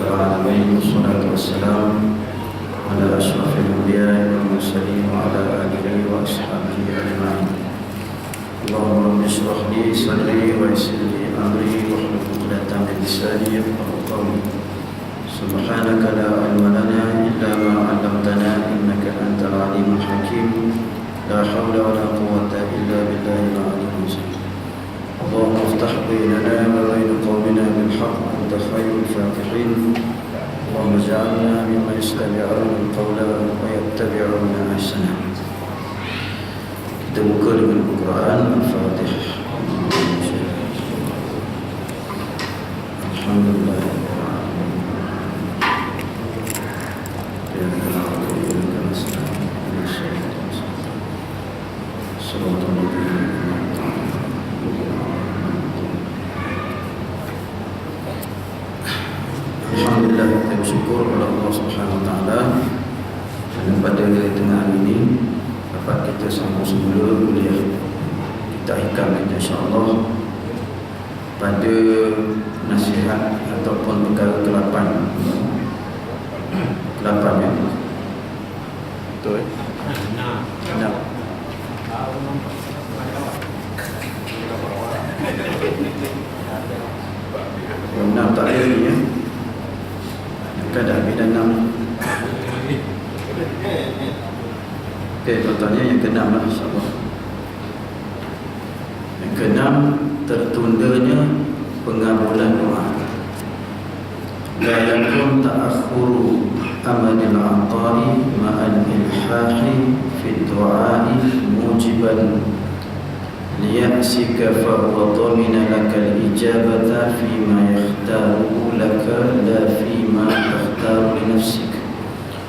العالمين والصلاة والسلام على أشرف الأنبياء والمرسلين وعلى آله وأصحابه أجمعين. اللهم رب اشرح لي صدري ويسر لي أمري واحلل عقدة من لساني يفقهوا قولي. سبحانك لا علم لنا إلا ما علمتنا إنك أنت العليم الحكيم. لا حول ولا قوة إلا بالله العلي العظيم. اللهم افتح بيننا وبين قومنا بالحق أنت خير الفاتحين. اللهم اجعلنا ممن يستمعون القول ويتبعون أحسنه. Kita buka dengan Al-Quran Al-Fatihah. Alhamdulillah. Alhamdulillah, kita bersyukur kepada Allah Subhanahu Wa Taala dan pada tengah hari ini dapat kita sambung semula kuliah kita hikam insya-Allah pada nasihat ataupun perkara ke-8 ya. Betul. 6 tak ada ni ya. Kan dah habis dah 6. Okey, tuan-tuannya yang ke-6 lah insya-Allah. Yang ke-6, tertundanya pengabulan doa. La yakun ta'akhuru amadil a'ta'i ma'al ilhahi fi du'a'i mujiban liya'sika fahuwa dhamina lakal ijabata fima yakhtaruhu laka la fima takhtaru li nafsik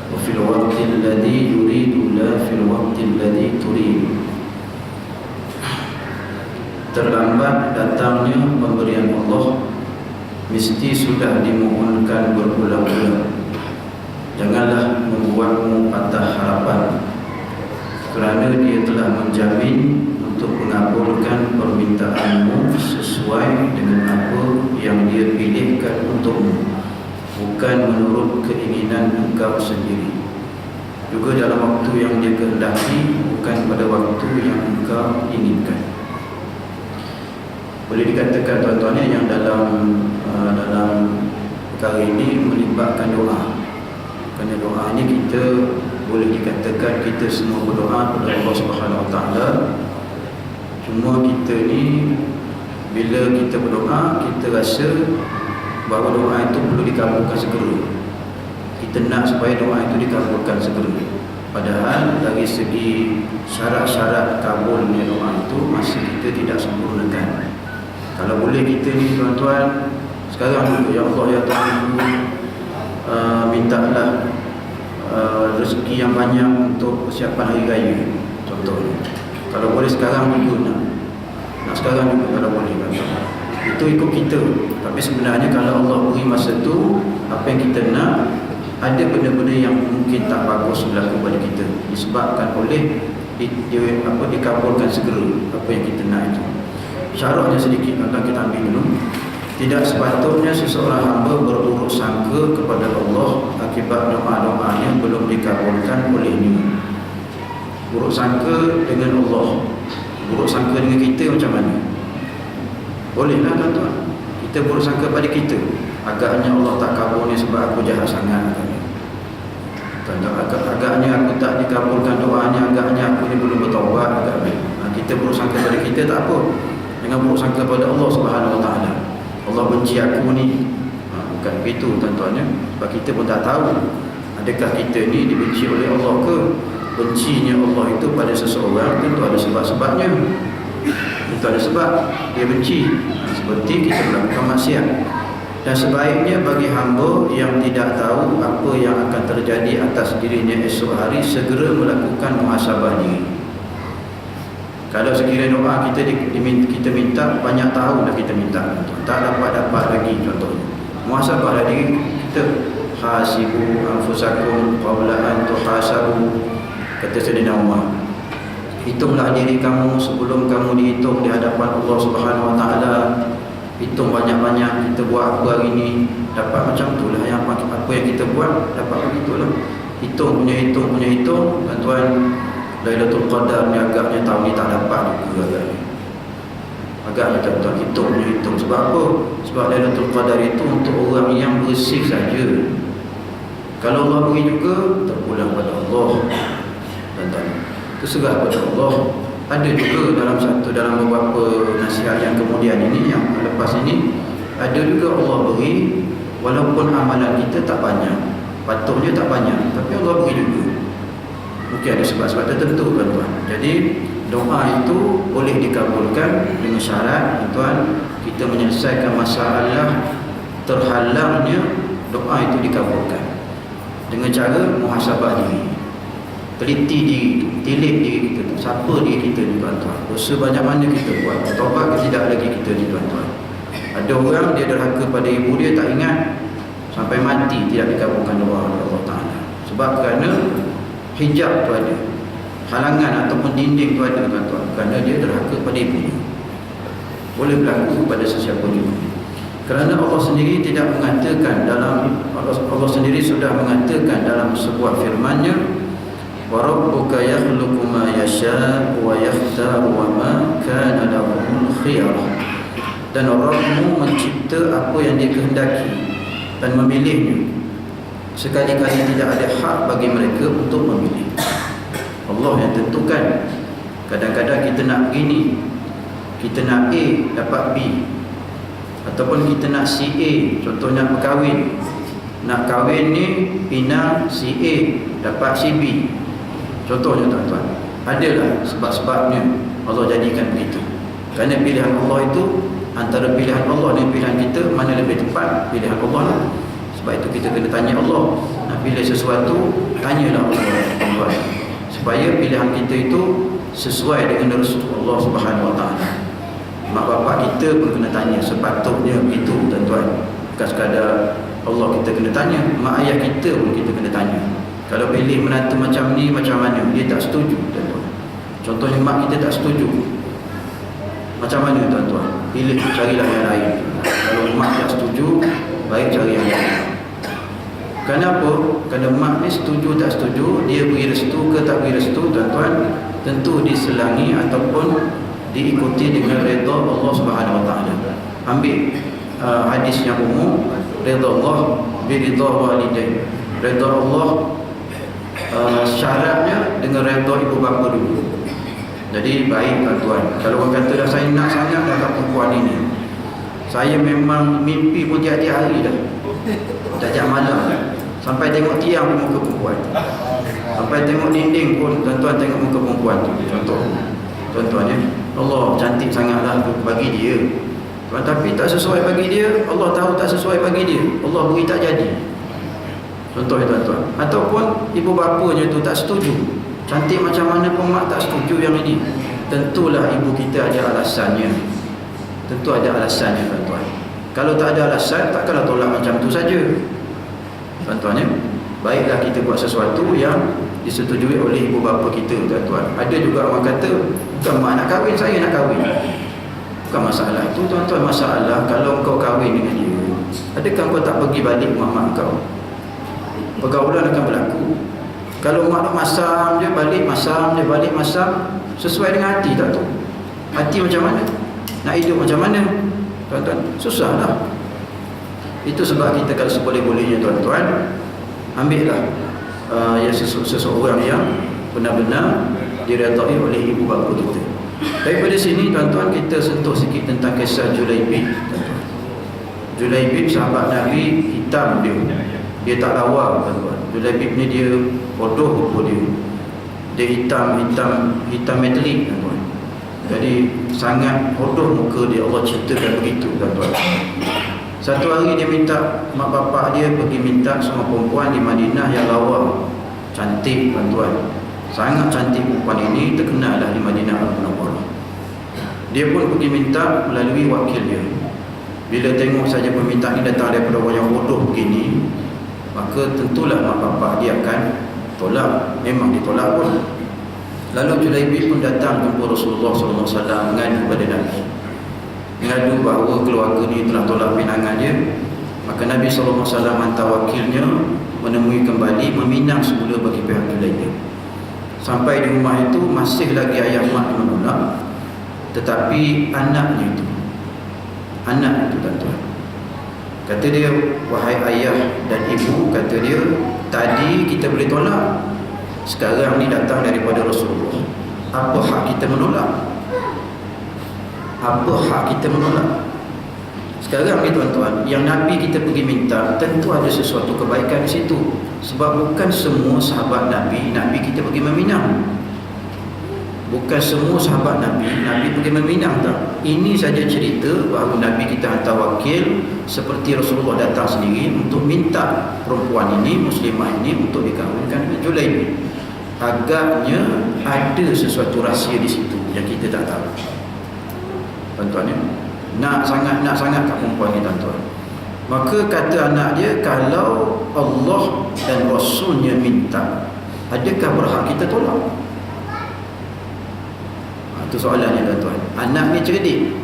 wa fil waqti alladhi yuridu la fil waqti alladhi turidu. Terlambat datangnya pemberian Allah mesti sudah dimohonkan berulang-ulang. Janganlah membuatmu patah harapan, kerana dia telah menjamin untuk mengabulkan permintaanmu sesuai dengan apa yang dia pilihkan untukmu, bukan menurut keinginan engkau sendiri. Juga dalam waktu yang dia kehendaki, bukan pada waktu yang engkau inginkan. Boleh dikatakan tuan-tuannya yang dalam perkara ini melibatkan doa. Kerana doa ini kita boleh dikatakan kita semua berdoa kepada Allah Subhanahu Wa Taala. Cuma kita ni bila kita berdoa, kita rasa bahawa doa itu perlu dikabulkan segera. Kita nak supaya doa itu dikabulkan segera. Padahal dari segi syarat-syarat kabulnya doa itu masih kita tidak sempurnakan. Kalau boleh kita ni tuan-tuan sekarang dulu, ya Allah ya Tuhan, mintalah rezeki yang banyak untuk persiapan hari raya contohnya. Kalau boleh sekarang juga nak sekarang juga kalau boleh kan. Itu ikut kita. Tapi sebenarnya kalau Allah beri masa tu, apa yang kita nak, ada benda-benda yang mungkin tak bagus berlaku pada kita disebabkan oleh dikabulkan segera apa yang kita nak itu. Syaratnya sedikit tuan-tuan kita ambil dulu. Tidak sepatutnya seseorang hamba berburuk sangka kepada Allah akibat doa-doanya belum dikabulkan olehnya. Buruk sangka dengan Allah, buruk sangka dengan kita macam mana? Bolehlah tuan-tuan, kita buruk sangka pada kita, agaknya Allah tak kabul ni sebab aku jahat sangat. Agaknya aku tak dikabulkan doanya, agaknya aku ni belum bertaubat. Kita buruk sangka pada kita tak apa. Dengan buruk sangka pada Allah Subhanahu Wa Taala, Allah benci aku ni, bukan begitu tuan-tuannya. Sebab kita pun tak tahu adakah kita ni dibenci oleh Allah ke. Bencinya Allah itu pada seseorang tentu ada sebab-sebabnya. Tentu ada sebab dia benci. Seperti kita melakukan maksiat. Dan sebaiknya bagi hamba yang tidak tahu apa yang akan terjadi atas dirinya esok hari, segera melakukan muhasabah diri. Kalau sekiranya doa kita minta, banyak tahun dah kita minta, tak dapat lagi contohnya. Muhasabah diri kita. Hasibu anfusakum qabla an tuhasabu, kata Sayyidina Umar. Hitunglah diri kamu sebelum kamu dihitung di hadapan Allah Subhanahu Wa Taala. hitung banyak-banyak kita buat apa hari ni, dapat macam tu lah. Yang apa yang kita buat dapat begitulah. Hitung punya hitung, tuan-tuan. Lailatul Qadar ni agaknya tahun ni tak dapat juga agaknya tuan-tuan hitung. Sebab apa? Sebab Lailatul Qadar itu untuk orang yang bersih saja. Kalau Allah beri juga, terpulang pada Allah, tuan-tuan, terserah pada Allah. Ada juga dalam beberapa nasihat yang kemudian ini, yang lepas ini, ada juga Allah beri walaupun amalan kita tak banyak, patutnya tak banyak, tapi Allah beri juga. Mungkin ada sebab-sebab tertentu, tuan-tuan. Jadi doa itu boleh dikabulkan dengan syarat, tuan, kita menyelesaikan masalah terhalangnya doa itu dikabulkan dengan cara muhasabah diri, teliti diri, tilik diri kita, siapa diri kita ni, tuan-tuan. Dosa banyak mana kita buat, taubat ke tidak lagi kita ni, tuan-tuan. Ada orang dia derhaka pada ibu dia, tak ingat sampai mati tidak dikabulkan doa oleh Allah Ta'ala. Sebab kerana hijab tu ada, halangan ataupun dinding tu ada, tuan-tuan, kerana dia derhaka pada ibu. Boleh berlaku pada sesiapa juga. Kerana Allah sendiri tidak mengatakan dalam, Allah sendiri sudah mengatakan dalam sebuah firman-Nya, wa rabbuka yakhluqu ma yasha' wa yakhtaru wa ma kana lahumul khiyarah. Dan Rabbmu mencipta apa yang Dia kehendaki dan memilihnya. Sekali-kali tidak ada hak bagi mereka untuk memilih. Allah yang tentukan. Kadang-kadang kita nak begini, kita nak A dapat B, ataupun kita nak si A, contohnya berkahwin, nak kahwin ni pinang si A dapat si B, contohnya, tuan-tuan. Adalah sebab-sebabnya Allah jadikan begitu. Kerana pilihan Allah itu, antara pilihan Allah dan pilihan kita, mana lebih tepat? Pilihan Allah lah. Sebab itu kita kena tanya Allah. Nak pilih sesuatu, tanyalah Allah, supaya pilihan kita itu sesuai dengan restu Allah Subhanahu Wa Taala. Mak bapak kita pun kena tanya, sepatutnya begitu, tuan-tuan. Bukan sekadar Allah kita kena tanya, mak ayah kita pun kita kena tanya. Kalau pilih menantu macam ni, macam mana? Dia tak setuju, tuan-tuan. Contohnya mak kita tak setuju, macam mana, tuan-tuan? Pilih, carilah yang lain. Kalau mak tak setuju, baik cari yang lain. Kenapa? Kerana mak ni setuju tak setuju, dia beri restu ke tak beri restu, tuan-tuan, tentu diselangi ataupun diikuti dengan redha Allah Subhanahu Wa Taala. Ambil hadis yang umum, redha Allah bi ridha walidain. Redha Allah syaratnya dengan redha ibu bapa dulu. Jadi baik, tuan-tuan. Kalau orang kata dah saya nak sangat dah perempuan ini, saya memang mimpi pun tiap-tiap hari dah, tiap-tiap malam dah. Sampai tengok tiang pun muka perempuan, sampai tengok dinding pun, tuan-tuan, tengok muka perempuan tu. Contoh, tuan-tuan, ya, Allah cantik sangatlah tu bagi dia, tuan, tapi tak sesuai bagi dia. Allah tahu tak sesuai bagi dia, Allah beri tak jadi. Contoh, ya, tuan-tuan. Ataupun ibu bapanya tu tak setuju, cantik macam mana pun mak tak setuju yang ini. Tentulah ibu kita ada alasannya. Tentu ada alasannya, tuan-tuan. Kalau tak ada alasan, takkanlah tolak macam tu saja, tuan-tuan, ya. Baiklah kita buat sesuatu yang disetujui oleh ibu bapa kita, tuan-tuan. Ada juga orang kata, bukan mak nak kahwin, saya nak kahwin. Bukan masalah tu, tuan-tuan. Masalah kalau kau kahwin dengan dia, adakah kau tak pergi balik mak kau? Pergaulan akan berlaku. Kalau mak nak masam je, balik masam je, balik masam, sesuai dengan hati tak tu? Hati macam mana? Nak hidup macam mana, tuan-tuan? Susahlah. Itu sebab kita kalau seboleh-bolehnya, tuan-tuan, ambillah yang seseorang yang benar-benar diredai oleh ibu bapa kita. Daripada sini, tuan-tuan, kita sentuh sikit tentang kisah Julaibib. Julaibib sahabat Nabi, hitam dia tak lawa, tuan-tuan. Julaibib ni dia bodoh rupa dia. Dia hitam metalik, tuan-tuan. Jadi sangat bodoh muka dia, Allah ceritakan begitu, tuan-tuan. Satu hari dia minta, mak bapak dia pergi minta semua perempuan di Madinah yang lawa, cantik, tuan-tuan. Sangat cantik perempuan ini, terkenallah di Madinah Al-Munawwarah. Dia pun pergi minta melalui wakil dia. Bila tengok saja permintaan ini datang daripada orang yang bodoh begini, maka tentulah mak bapak dia akan tolak. Memang ditolak pun. Lalu Julaibib pun datang jumpa Rasulullah SAW, mengadu kepada Nabi. mengadu bahawa keluarga ni telah tolak pinangan dia. Maka Nabi SAW hantar wakilnya menemui kembali, meminang semula bagi pihak Julaibib. Sampai di rumah itu masih lagi ayah mak menolak, tetapi anaknya itu tuan-tuan, kata dia, wahai ayah dan ibu, kata dia, tadi kita boleh tolak, sekarang ni datang daripada Rasulullah, apa hak kita menolak? Apa hak kita menolak? Sekarang ni tuan-tuan, yang Nabi kita pergi minta, tentu ada sesuatu kebaikan di situ. Sebab bukan semua sahabat Nabi kita pergi meminang. Bukan semua sahabat Nabi pergi meminang, tak. Ini saja cerita bahawa Nabi kita hantar wakil seperti Rasulullah datang sendiri untuk minta perempuan ini, muslimah ini, untuk dikahwinkan dengan Julaibib. Agaknya ada sesuatu rahsia di situ yang kita tak tahu, tuan-tuan ya. Nak sangat tak perempuan ni, tuan-tuan. Maka kata anak dia, kalau Allah dan Rasulnya minta, adakah berhak kita tolak? Itu soalannya, tuan-tuan. Anak ni cerdik.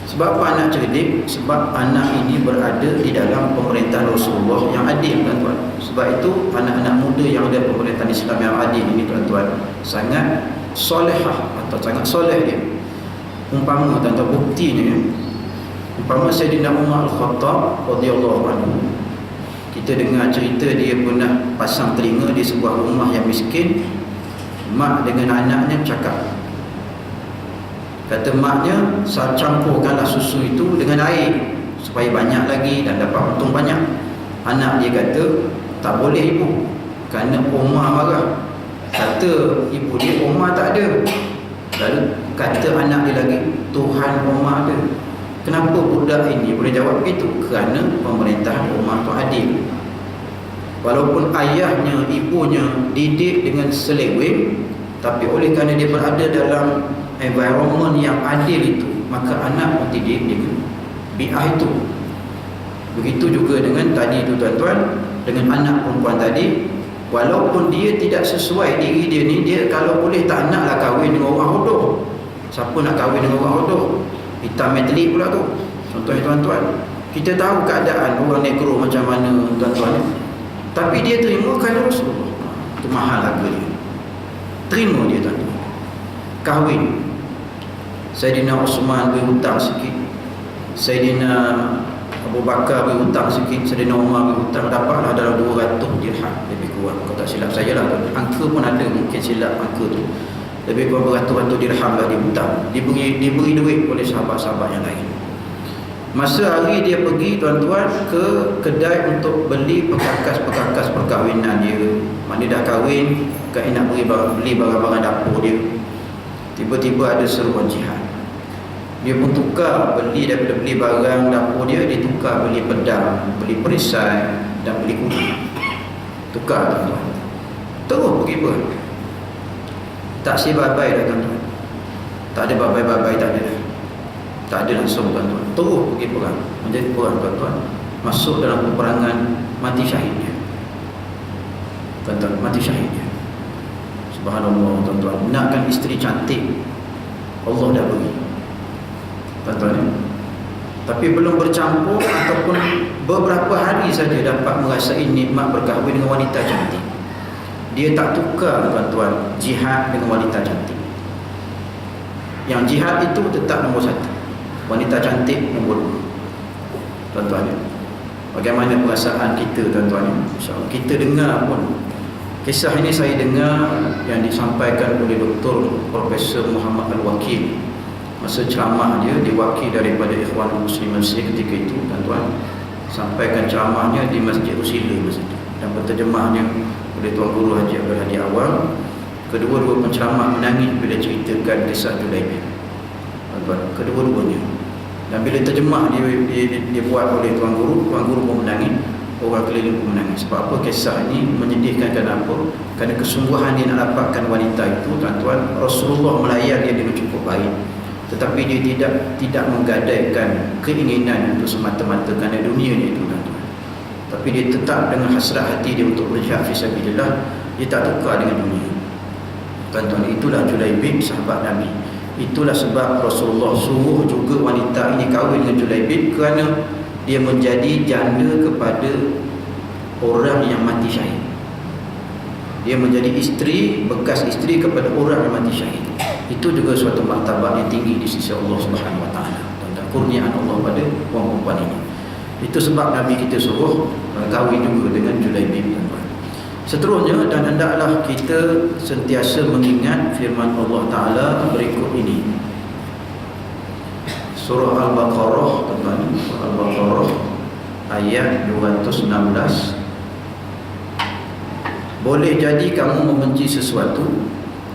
Sebab apa anak cerdik? Sebab anak ini berada di dalam pemerintahan Rasulullah yang adil, tuan-tuan. Sebab itu anak-anak muda yang ada pemerintahan Islam yang adil ini, tuan-tuan, sangat solehah atau sangat soleh dia. Umpama, tuan-tuan, buktinya, umpama Sayyidina Umar Al-Khattab radhiyallahu anhu, kita dengar cerita dia pernah pasang telinga di sebuah rumah yang miskin. Mak dengan anaknya bercakap. Kata maknya, campurkanlah susu itu dengan air supaya banyak lagi dan dapat untung banyak. Anak dia kata, tak boleh ibu, kerana Umar marah. Kata ibu dia, Umar tak ada. Lalu kata anak dia lagi, Tuhan Umar ada. Kenapa budak ini boleh jawab begitu? Kerana pemerintahan Umar itu adil. Walaupun ayahnya, ibunya didik dengan seleweng, tapi oleh kerana dia berada dalam environment yang adil itu, maka anak pun didik dengan bi'ah itu. Begitu juga dengan tadi itu, tuan-tuan, dengan anak perempuan tadi. Walaupun dia tidak sesuai diri dia ni, dia kalau boleh tak naklah kahwin dengan orang hodoh. Siapa nak kahwin dengan orang hodoh? Hitam metalik pula tu. Contohnya, tuan-tuan, kita tahu keadaan orang negro macam mana, tuan-tuan. Tapi dia terima kerana Rasulullah. Itu mahal harga dia. Terima dia, tuan-tuan. Kahwin. Sayyidina Osman berhutang sikit, Sayyidina Abu Bakar berhutang sikit, Sayyidina Umar berhutang, dapatlah dalam 200 dirham lebih kurang. Kalau tak silap saya lah, angka pun ada, mungkin silap angka tu. Lebih kurang beratus-ratus dirham lah dihutang, diberi duit oleh sahabat-sahabat yang lain. Masa hari dia pergi, tuan-tuan, ke kedai untuk beli perkakas-perkakas perkahwinan dia. Maknanya dah kahwin, kan nak beli barang-barang dapur dia. Tiba-tiba ada seruan jihad. Dia pun tukar, daripada beli barang dapur dia, dia tukar beli pedang, beli perisai dan beli kuda. Tukar, tuan-tuan. Terus pergi pun. Tak si babai dah, tuan-tuan. Tak ada babai-babai, tak ada. Tak ada langsung, tuan-tuan. Terus pergi perang. Menjadi perang, tuan-tuan. Masuk dalam peperangan, mati syahidnya. Tuan-tuan, mati syahidnya. Subhanallah, tuan-tuan. Nakkan isteri cantik, Allah dah beri, tuan-tuan. Tapi belum bercampur ataupun beberapa hari saja dapat merasai nikmat berkahwin dengan wanita cantik. Dia tak tukar, tuan-tuan, jihad dengan wanita cantik. Yang jihad itu tetap nombor 1, wanita cantik nombor 2, tuan-tuan. Bagaimana perasaan kita, tuan-tuan? InsyaAllah kita dengar pun. Kisah ini saya dengar yang disampaikan oleh Dr. Profesor Muhammad Al-Wakil. Masa ceramah dia diwakil daripada Ikhwan Muslim Mesir ketika itu, tuan-tuan. Sampaikan ceramahnya di Masjid Rusila masa itu, dan berterjemahnya oleh Tuan Guru Haji Abdul Hadi Awang. Kedua-dua penceramah menangis bila ceritakan kisah Julaibib, tuan-tuan, kedua-duanya. Dan bila terjemah dia buat oleh Tuan Guru pun menangis, orang keliling pun menangis. Sebab apa? Kisah ini menyedihkan. Kenapa? Kerana kesungguhan dia nak dapatkan wanita itu, tuan-tuan. Rasulullah melayan dia dengan cukup baik, tetapi dia tidak menggadaikan keinginan untuk semata-mata kerana dunia dia itu, tuan-tuan. Tapi dia tetap dengan hasrat hati dia untuk berjihad fisabilillah. Dia tak tukar dengan dunia, tuan-tuan. Itulah Julaibib, sahabat Nabi. Itulah sebab Rasulullah suruh juga wanita ini kahwin dengan Julaibib, kerana dia menjadi janda kepada orang yang mati syahid. Dia menjadi isteri, bekas isteri kepada orang yang mati syahid. Itu juga suatu martabat yang tinggi di sisi Allah Subhanahu Wa Taala, dan kurniaan Allah pada orang perempuan ini. Itu sebab Nabi kita suruh kahwin juga dengan Julaibib. Seterusnya, dan hendaklah kita sentiasa mengingat firman Allah Ta'ala berikut ini. Surah Al-Baqarah, tuan-tuan, Surah Al-Baqarah ayat 216. Boleh jadi kamu membenci sesuatu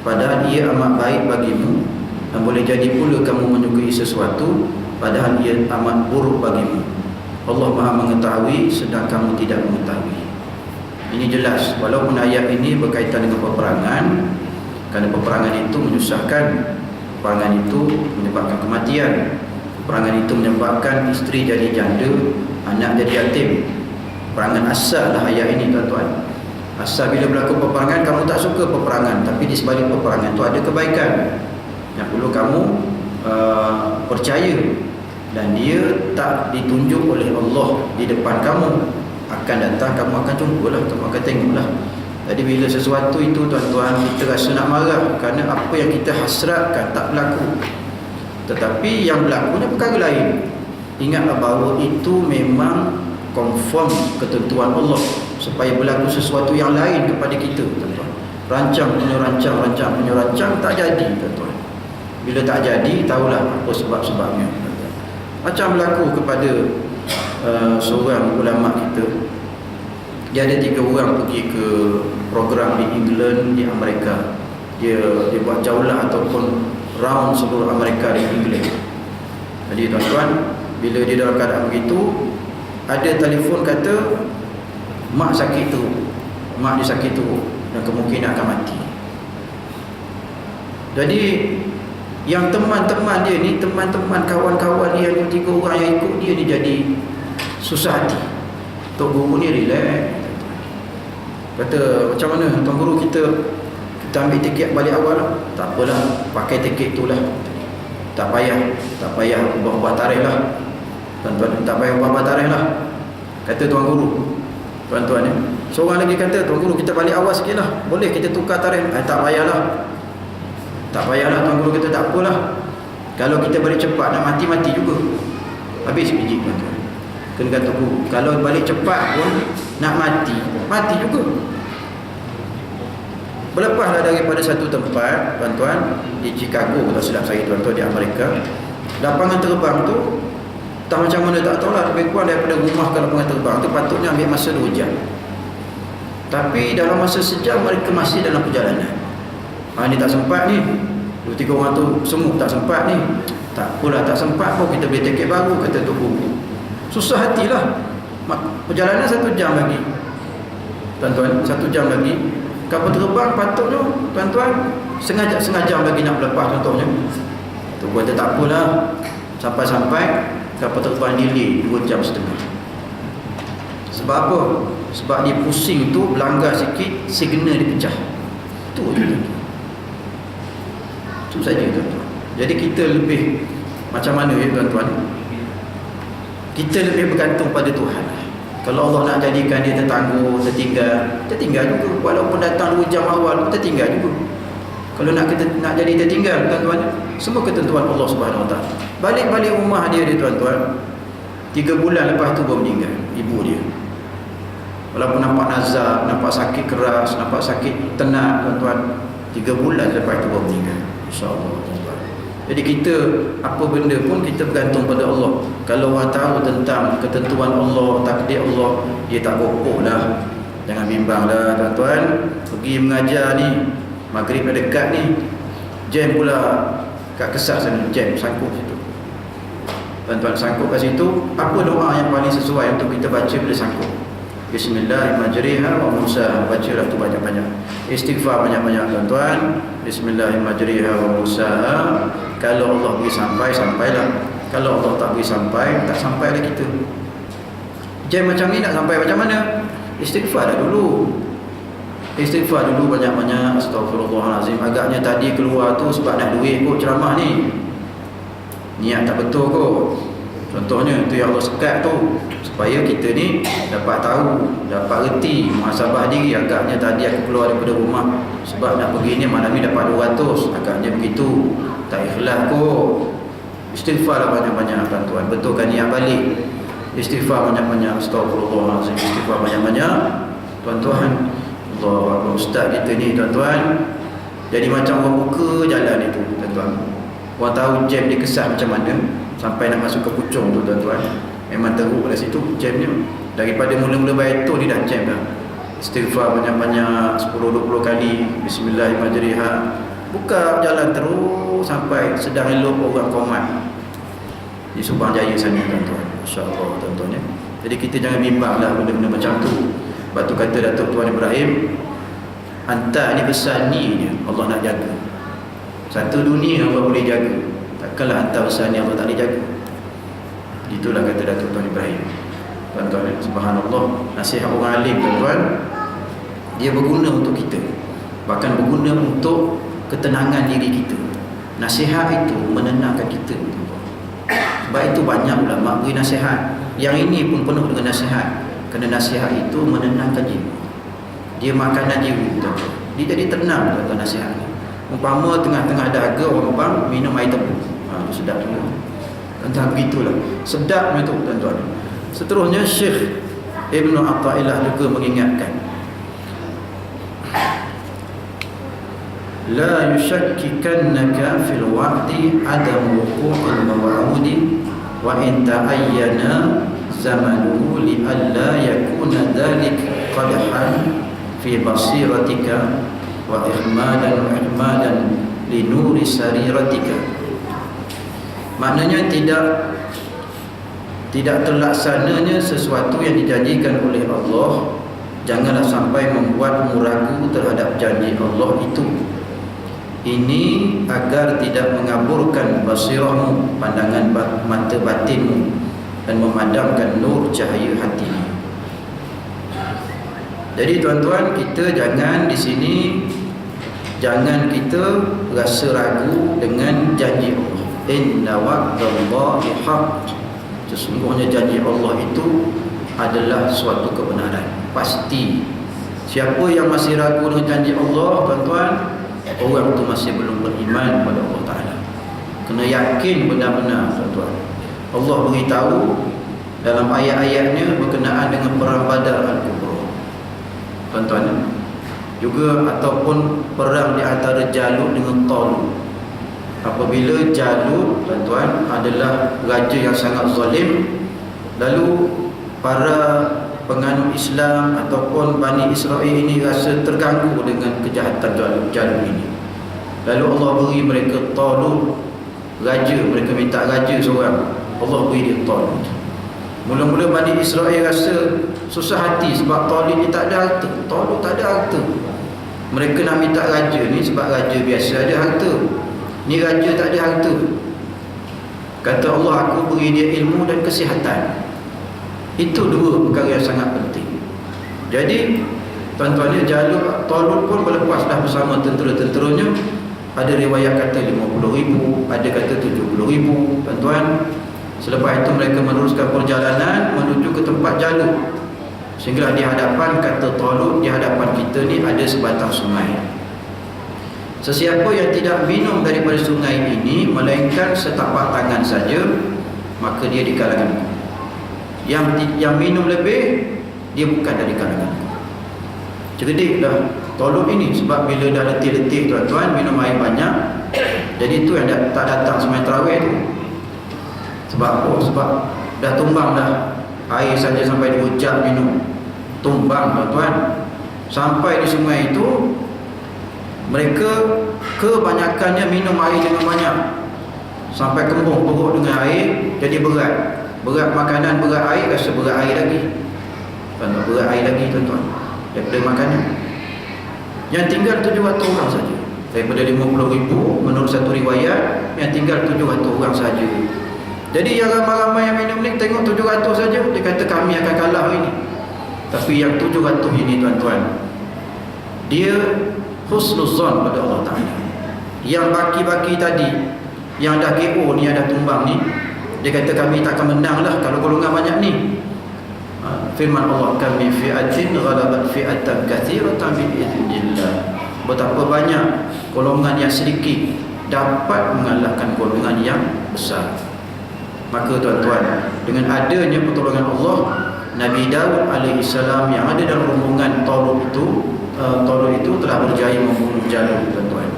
padahal ia amat baik bagimu, dan boleh jadi pula kamu menyukai sesuatu padahal ia amat buruk bagimu. Allah Maha mengetahui sedang kamu tidak mengetahui. Ini jelas, walaupun ayat ini berkaitan dengan peperangan, kerana peperangan itu menyusahkan, peperangan itu menyebabkan kematian, peperangan itu menyebabkan isteri jadi janda, anak jadi yatim. Peperangan asal lah ayat ini, tuan-tuan. Asal bila berlaku peperangan, kamu tak suka peperangan, tapi di sebalik peperangan itu ada kebaikan yang perlu kamu percaya, dan dia tak ditunjuk oleh Allah di depan kamu. Akan datang, kamu akan jumpalah, kamu akan tengoklah. Jadi bila sesuatu itu, tuan-tuan, kita rasa nak marah kerana apa yang kita hasratkan tak berlaku, tetapi yang berlakunya perkara lain, ingatlah bahawa itu memang confirm ketentuan Allah supaya berlaku sesuatu yang lain kepada kita, tuan-tuan. Rancang punya rancang tak jadi, tuan-tuan. Bila tak jadi, tahulah apa sebab-sebabnya, tuan-tuan. Macam berlaku kepada seorang ulama kita. Dia ada 3 orang pergi ke program di England, di Amerika. Dia buat jaulah ataupun round seluruh Amerika di England. Jadi, tuan-tuan, bila dia dalam keadaan begitu, ada telefon kata mak sakit tu, mak dia sakit tu, dan kemungkinan akan mati. Jadi yang teman-teman dia ni, teman-teman kawan-kawan dia ni, 3 orang yang ikut dia ni jadi susah hati. Tok Guru ni relax, kata macam mana Tuan Guru, kita ambil tiket balik awal lah. Tak apalah, pakai tiket tu lah, tak payah ubah-ubah tarikh lah, tuan-tuan, tak payah ubah tarikh lah, kata Tuan Guru. Tuan-tuan ni, seorang lagi kata, Tuan Guru, kita balik awal sikit lah, boleh kita tukar tarikh? Tak payahlah Tuan Guru kata, tak apalah, kalau kita balik cepat nak mati juga, habis biji, tuan-tuan. Kena kata Guru, kalau balik cepat pun nak mati juga. Berlepaslah daripada satu tempat, tuan-tuan, di Chicago, kalau silap saya, tuan-tuan, di Amerika. Lapangan terbang tu tak macam mana tak tahulah, lebih kurang daripada rumah ke lapangan terbang tu patutnya ambil masa 2 jam. Tapi dalam masa sejam mereka masih dalam perjalanan. Ni tak sempat ni, 2-3 orang tu semua tak sempat ni. Tak apalah, tak sempat pun, kita beli tiket baru, kata Tok Guru. Susah hatilah. Perjalanan 1 jam lagi, tuan-tuan, 1 jam lagi. Kapal terbang patutnya, tuan-tuan, setengah jam lagi nak lepas, contohnya. Tok Guru kata tak apalah, sampai-sampai kapal terbang delay 2 jam setengah. Sebab apa? Sebab dia pusing tu, berlanggar sikit, signal dia pecah. Itu je, tuan-tuan. Itu saja, tuan-tuan. Jadi kita lebih macam mana ya, tuan-tuan? Kita lebih bergantung pada Tuhan. Kalau Allah nak jadikan dia tertinggal juga. Walaupun datang 2 jam awal, tertinggal juga. Kalau nak jadi tertinggal, tuan-tuan, semua ketentuan Allah Subhanahu Wa Taala. Balik rumah dia, tuan-tuan, 3 bulan lepas tu baru meninggal ibu dia. Walaupun nampak nazar, nampak sakit keras, nampak sakit tenat, tuan-tuan, 3 bulan lepas tu baru meninggal, insya-Allah, tuan-tuan. Jadi kita, apa benda pun kita bergantung pada Allah. Kalau orang tahu tentang ketentuan Allah, takdir Allah, dia tak kopok lah. Jangan bimbang lah, tuan-tuan. Pergi mengajar ni, maghrib dah dekat ni, jam pula kat Kesah sana, jam sangkut situ. Tuan-tuan, sangkut kat situ, apa doa yang paling sesuai untuk kita baca bila sangkut? Bismillahirrahmanirrahim wa mursaha. Bacalah tu banyak-banyak. Istighfar banyak-banyak, tuan-tuan. Bismillahirrahmanirrahim wa mursaha. Kalau Allah beri sampai, sampailah. Kalau Allah tak beri sampai, tak sampailah kita. Jam macam ni nak sampai macam mana? Istighfar dah dulu. Istighfar dulu banyak-banyak. Astagfirullahalazim. Agaknya tadi keluar tu sebab nak duit kot ceramah ni. Niat tak betul kot. Contohnya tu yang Allah sekat tu, supaya kita ni dapat tahu, dapat reti, muhasabah diri. Agaknya tadi aku keluar daripada rumah sebab nak pergi ni, malam ni dapat 200. Agaknya begitu. Tak ikhlas kot. Istighfar lah banyak-banyak tuan-tuan. Betulkan niat balik. Istighfar banyak-banyak. Astagfirullahalazim. Istighfar banyak-banyak tuan-tuan. Allah, ustaz kita ni tuan-tuan jadi macam orang buka jalan itu tuan-tuan. Orang tahu jam dia kesat macam mana, sampai nak masuk ke Puchong tu tuan-tuan, memang teruk dari situ jamnya. Daripada mula-mula bayar tu dia dah jam dah. Istighfar banyak-banyak 10-20 kali. Bismillahirrahmanirrahim. Buka jalan terus sampai sedang elok orang komat di Subang Jaya sana tuan-tuan. Masya-Allah tuan-tuan ya. Jadi kita jangan bimbanglah benda-benda macam tu. Sebab tu kata Datuk Tuan Ibrahim, hantar ni besar ni Allah nak jaga. Satu dunia Allah boleh jaga, takkanlah hantar besar ni Allah tak boleh jaga. Itulah kata Datuk Tuan Ibrahim. Tuan-tuan, subhanallah, nasihat orang alim tuan-tuan, dia berguna untuk kita, bahkan berguna untuk ketenangan diri kita. Nasihat itu menenangkan kita tuan-tuan. Sebab itu banyak ulama beri nasihat. Yang ini pun penuh dengan nasihat. Kerana nasihat itu menenangkan jiwa. Dia makanan jiwa tuan-tuan. Dia jadi tenang tuan-tuan nasihat ni. Umpama tengah-tengah dahaga orang bang minum air tebu. Itu sedap juga. Tuan-tuan begitulah. Sedapnya tu tuan-tuan. Seterusnya Syekh Ibn Atha'illah juga mengingatkan, la yushakkikannaka fil wa'di adam wuqu'il maw'udi wa in ta'ayyana zamanuhu li alla yakuna dhalik qadhan fi basiratika wa ihmadan li nuri sariratika. Maknanya tidak terlaksananya sesuatu yang dijanjikan oleh Allah, janganlah sampai membuatmu ragu terhadap janji Allah itu. Ini agar tidak mengaburkan basirahmu, pandangan mata batinmu, dan memadamkan nur cahaya hatimu. Jadi tuan-tuan, kita jangan di sini, jangan kita rasa ragu dengan janji Allah. Inna wa'dallahi haqq. Sesungguhnya janji Allah itu adalah suatu kebenaran pasti. Siapa yang masih ragu dengan janji Allah tuan-tuan, orang itu masih belum beriman kepada Allah Ta'ala. Kena yakin benar-benar tuan-tuan. Allah beritahu dalam ayat-ayatnya berkenaan dengan perang Badar Al-Kubra tuan-tuan, juga ataupun perang di antara Jalut dengan Talut. Apabila Jalut tuan-tuan adalah raja yang sangat zalim, lalu para penganut Islam ataupun Bani Israel ini rasa terganggu dengan kejahatan Jalut ini. Lalu Allah beri mereka Talut, raja. Mereka minta raja seorang, Allah beri dia Talut. Mula-mula Bani Israel rasa susah hati sebab Talut ni tak ada harta. Talut tak ada harta. Mereka nak minta raja ni sebab raja biasa ada harta, ni raja tak ada harta. Kata Allah, aku beri dia ilmu dan kesihatan. Itu dua perkara yang sangat penting. Jadi tuan-tuan, Talut pun berlepas dah bersama tentera-tenteranya. Ada riwayat kata 50,000, ada kata 70,000 tuan-tuan. Selepas itu mereka meneruskan perjalanan menuju ke tempat Jalut. Sehingga di hadapan, kata Talut, di hadapan kita ni ada sebatang sungai. Sesiapa yang tidak minum daripada sungai ini melainkan setapak tangan saja, maka dia di kalanganku. Yang minum lebih, dia bukan dari kalanganku. Cerdiklah Talut ini, sebab bila dah letih-letih tuan-tuan, minum air banyak. Jadi itu yang tak datang sembahyang tarawih tu. Sebab apa? Sebab dah tumbang dah air saja sampai 2 jam minum. Tumbang tuan-tuan. Sampai di sungai itu, mereka kebanyakannya minum air dengan banyak, sampai kembung perut dengan air, jadi berat. Berat makanan, berat air, rasa berat air lagi. Berat air lagi tuan-tuan daripada makanan. Yang tinggal 700 orang saja. Daripada 50,000 menurut satu riwayat, yang tinggal 700 orang saja. Jadi yang ramai-ramai yang minum ni tengok 700 saja, dia kata kami akan kalah hari ni. Tapi yang 700 ini tuan-tuan, dia husnuzan pada Allah Ta'ala. Yang baki-baki tadi, yang dah KO ni, yang dah tumbang ni, dia kata kami tak akan menang lah kalau golongan banyak ni. Firman Allah, kami fi'atin ghalabat fi'atan katsiratan bi'iznillah. Betapa banyak golongan yang sedikit dapat mengalahkan golongan yang besar. Maka tuan-tuan, dengan adanya pertolongan Allah, Nabi Daud alaihissalam yang ada dalam rombongan Talut itu telah berjaya membunuh Jalut, tuan-tuan.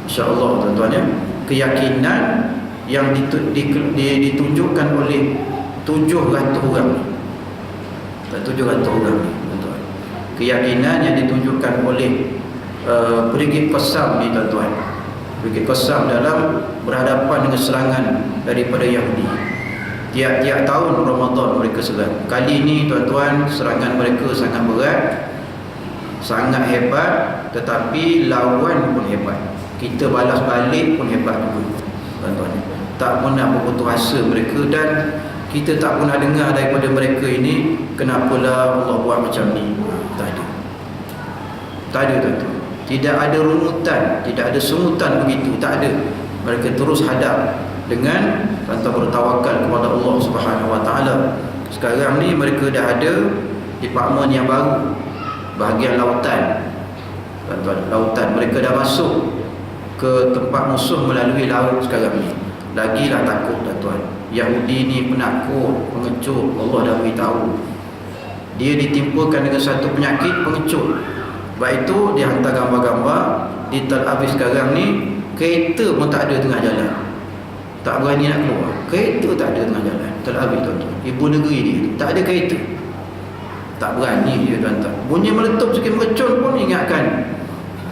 Insya-Allah, tuan-tuan ya, keyakinan yang ditunjukkan oleh 700 orang. 700 orang ni, tuan-tuan. Keyakinan yang ditunjukkan oleh Brigade Qassam ni, tuan-tuan. Brigade Qassam dalam berhadapan dengan serangan daripada Yahudi. Tiap-tiap tahun Ramadan mereka serang. Kali ni, tuan-tuan, serangan mereka sangat berat, sangat hebat, tetapi lawan pun hebat. Kita balas balik pun hebat juga, tuan-tuan. Tak pernah berputus asa mereka, dan kita tak pernah dengar daripada mereka ini, kenapalah Allah buat macam ni. Tak ada. Tak ada, tuan-tuan. Tidak ada runutan, tidak ada sungutan begitu, tak ada. Mereka terus hadap dengan tanpa bertawakal kepada Allah Subhanahu Wa Taala. Sekarang ni mereka dah ada departmen yang baru, bahagian lautan. Tuan-tuan, lautan. Mereka dah masuk ke tempat musuh melalui laut sekarang ni. Lagilah takut, tuan-tuan. Yahudi ni penakut, pengecut. Allah dah beritahu dia ditimpakan dengan satu penyakit pengecut. Sebab itu dia hantar gambar-gambar di Tel Aviv sekarang ni, kereta pun tak ada tengah jalan. Tak berani nak keluar. Kereta tak ada tengah jalan. Tel Aviv, tuan-tuan, ibu negeri dia, tak ada kereta. Tak berani dia, tuan-tuan. Bunyi meletup sikit mercun pun ingatkan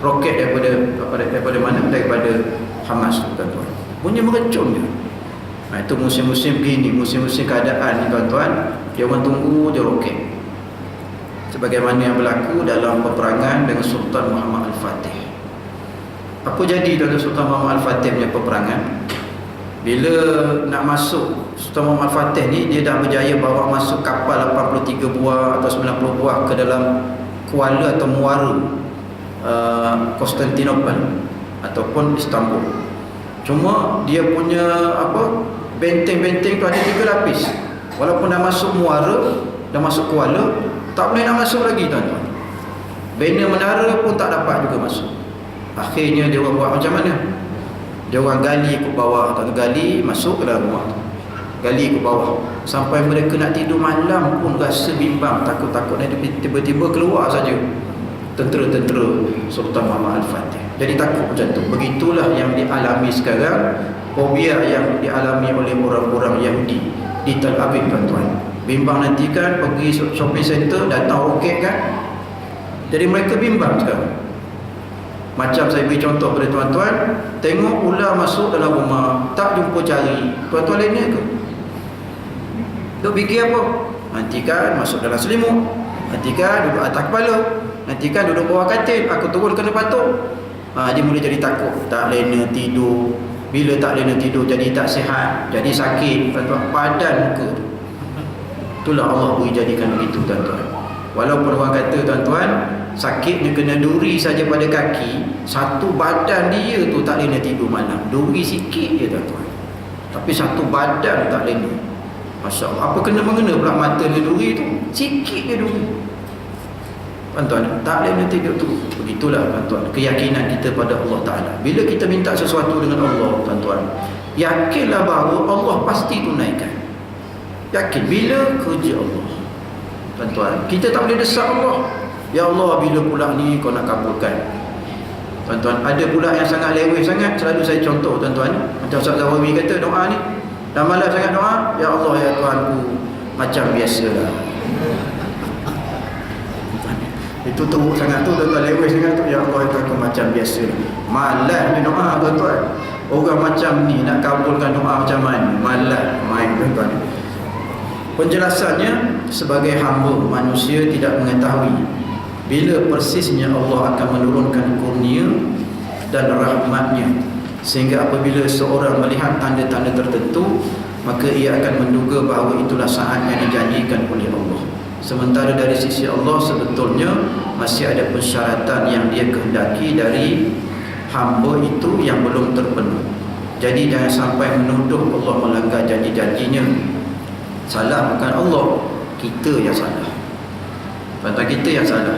roket daripada mana? Daripada Hamas, tuan-tuan. Bunyi mercun je. Nah, itu musim-musim begini, musim-musim keadaan ni, tuan-tuan, dia orang tunggu dia roket. Sebagaimana yang berlaku dalam peperangan dengan Sultan Muhammad Al-Fatih. Apa jadi tuan-tuan Sultan Muhammad Al-Fatih punya peperangan? Bila nak masuk, Sultan Muhammad Al-Fatih ni dia dah berjaya bawa masuk kapal 83 buah atau 90 buah ke dalam kuala atau muara Konstantinopel ataupun Istanbul. Cuma dia punya benteng-benteng tu ada 3 lapis. Walaupun dah masuk muara, dah masuk kuala, tak boleh nak masuk lagi, tuan-tuan. Bina menara pun tak dapat juga masuk. Akhirnya dia orang buat macam mana? Dia orang gali ke bawah, tuan-tuan, gali masuk ke dalam rumah. Gali ke bawah. Sampai mereka nak tidur malam pun rasa bimbang, takut-takut, tiba-tiba keluar saja tentera-tentera Sultan Muhammad Al-Fatih. Jadi takut macam tu. Begitulah yang dialami sekarang, fobia yang dialami oleh orang-orang Yahudi di Tel Aviv, tuan-tuan. Bimbang nanti kan pergi shopping center, datang roket kan. Jadi mereka bimbang sekarang. Macam saya beri contoh pada tuan-tuan, tengok ular masuk dalam rumah, tak jumpa cari, tuan-tuan lena ke? Duk fikir apa? Nanti kan masuk dalam selimut, nanti kan duduk atas kepala, nanti kan duduk bawah katil, aku turun kena patuk. Dia mula jadi takut, tak lena tidur. Bila tak lena tidur jadi tak sihat, jadi sakit, tuan-tuan, padan muka. Itulah Allah beri jadikan begitu, tuan-tuan. Walaupun orang kata, tuan-tuan, sakitnya kena duri saja pada kaki, satu badan dia tu tak lena tidur malam. Duri sikit je, tuan-tuan, tapi satu badan tak lena. Masya Allah. Apa kena-mengena pula mata dia duri tu? Sikit je duri, tuan-tuan, tak lena tidur tu. Begitulah, tuan-tuan, keyakinan kita pada Allah Ta'ala. Bila kita minta sesuatu dengan Allah, tuan-tuan, yakinlah bahawa Allah pasti tunaikan. Yakin bila kerja Allah, tuan-tuan. Kita tak boleh desak Allah, ya Allah bila pula ni kau nak kabulkan, tuan-tuan. Ada pula yang sangat leweh sangat. Selalu saya contoh, tuan-tuan, macam Ustaz Zawawi kata doa ni, dah malas sangat doa, ya Allah ya Tuhanku, macam biasalah. Itu teruk sangat tu, tuan-tuan, leweh sangat tu, ya Allah ya Tuhanku, macam biasa. Malas ni doa, tuan-tuan. Orang macam ni nak kabulkan doa macam mana? Malas main, tuan-tuan. Penjelasannya, sebagai hamba manusia tidak mengetahui bila persisnya Allah akan menurunkan kurnia dan rahmatnya, sehingga apabila seorang melihat tanda-tanda tertentu, maka ia akan menduga bahawa itulah saat yang dijanjikan oleh Allah. Sementara dari sisi Allah sebetulnya masih ada persyaratan yang dia kehendaki dari hamba itu yang belum terpenuh. Jadi jangan sampai menuduh Allah melanggar janji-janjinya. Salah bukan Allah, kita yang salah. Pasal kita yang salah.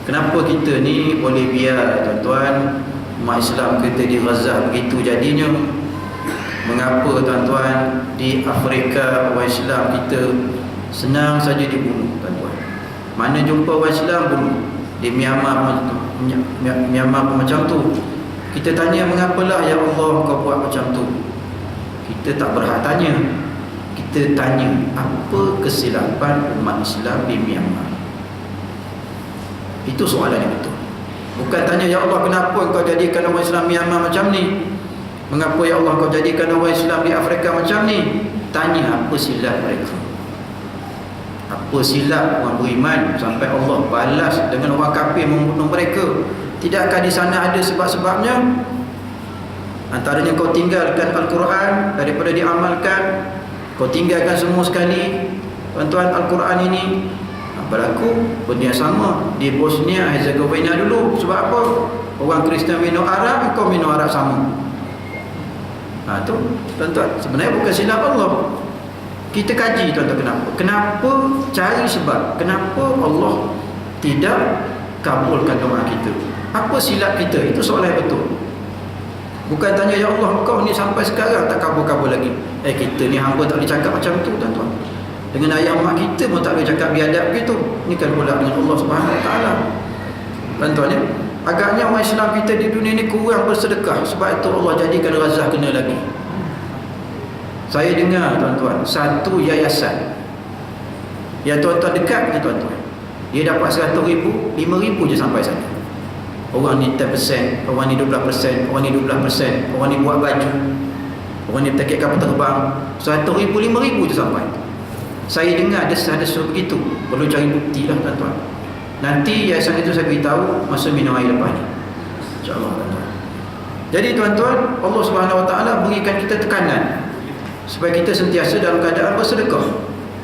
Kenapa kita ni boleh biar tuan-tuan umat Islam kita di Gaza begitu jadinya? Mengapa tuan-tuan di Afrika orang Islam kita senang saja dibunuh tuan-tuan? Mana jumpa orang Islam bunuh? Di Myanmar pun macam tu. Kita tanya mengapalah ya Allah kau buat macam tu? Kita tak berhak tanya. Kita tanya apa kesilapan umat Islam di Myanmar. Itu soalan yang betul. Bukan tanya ya Allah kenapa kau jadikan orang Islam Myanmar macam ni? Mengapa ya Allah kau jadikan orang Islam di Afrika macam ni? Tanya apa silap mereka. Apa silap orang beriman sampai Allah balas dengan orang kafir membunuh mereka? Tidakkah di sana ada sebab-sebabnya? Antaranya kau tinggalkan Al-Quran daripada diamalkan. Kau tinggalkan semua sekali tuan-tuan Al-Quran ini. Berlaku benda yang sama di Bosnia Herzegovina dulu. Sebab apa? Orang Kristian minum arak, kau minum arak sama. Tu tuan-tuan, sebenarnya bukan silap Allah. Kita kaji tuan-tuan kenapa. Kenapa? Cari sebab. Kenapa Allah tidak kabulkan doa kita? Apa silap kita? Itu soalan yang betul. Bukan tanya ya Allah kau ni sampai sekarang tak kabul-kabul lagi. Kita ni hamba tak boleh cakap macam tu tuan-tuan. Dengan ayah mak kita pun tak boleh cakap biadab gitu. Ni kan pula dengan Allah Subhanahu Wa Taala. Tuan-tuan ya, agaknya orang Islam kita di dunia ni kurang bersedekah. Sebab itu Allah jadikan Gaza kena lagi. Saya dengar tuan-tuan, satu yayasan yang tuan-tuan dekat ni tuan-tuan, dia dapat 100,000, 5,000 je sampai sana. Orang ni 10%, orang ni 12%, orang ni 12%, orang ni buat baju, orang ni bertakik kapal terbang. 100,000, 5,000 je sampai. Saya dengar desah-desuh begitu. Perlu cari bukti lah tuan-tuan. Nanti yayasan itu saya beritahu masa minum air lepas ni, InsyaAllah tuan-tuan. Jadi tuan-tuan, Allah Subhanahu Wa Taala berikan kita tekanan supaya kita sentiasa dalam keadaan bersedekah.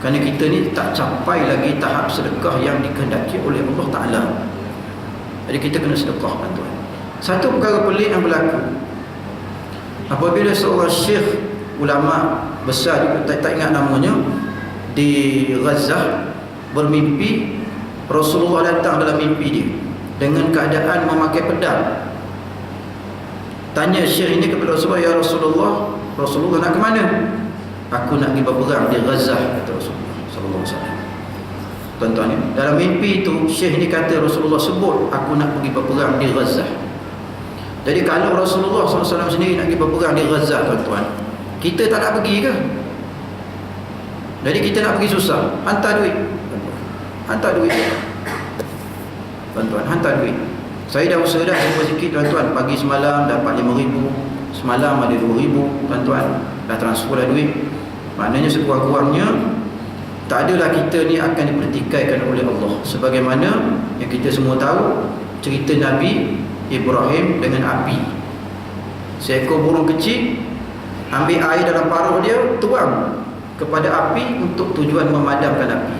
Kerana kita ni tak capai lagi tahap sedekah yang dikehendaki oleh Allah Ta'ala. Jadi kita kena sedekah tuan-tuan. Satu perkara pelik yang berlaku apabila seorang syekh ulama besar juga, tak ingat namanya, di Gaza bermimpi Rasulullah datang dalam mimpi dia dengan keadaan memakai pedang. Tanya syekh ini kepada Rasulullah, ya Rasulullah, Rasulullah nak ke mana? Aku nak pergi berperang di Gaza, kata Rasulullah sallallahu alaihi wasallam. Tuan-tuan ya, dalam mimpi itu syekh ini kata Rasulullah sebut aku nak pergi berperang di Gaza. Jadi kalau Rasulullah SAW sendiri nak pergi berperang di Gaza tuan-tuan, kita tak nak pergi ke? Jadi kita nak pergi susah, hantar duit. Hantar duit tuan-tuan, hantar duit. Saya dah usaha dah jumpa sikit tuan-tuan. Pagi semalam dapat 5,000, semalam ada 2,000 tuan-tuan. Dah transfer dah duit. Maknanya sekurang-kurangnya tak adalah kita ni akan dipertikaikan oleh Allah. Sebagaimana yang kita semua tahu cerita Nabi Ibrahim dengan api. Seekor burung kecil ambil air dalam paruh dia, tuang kepada api untuk tujuan memadamkan api.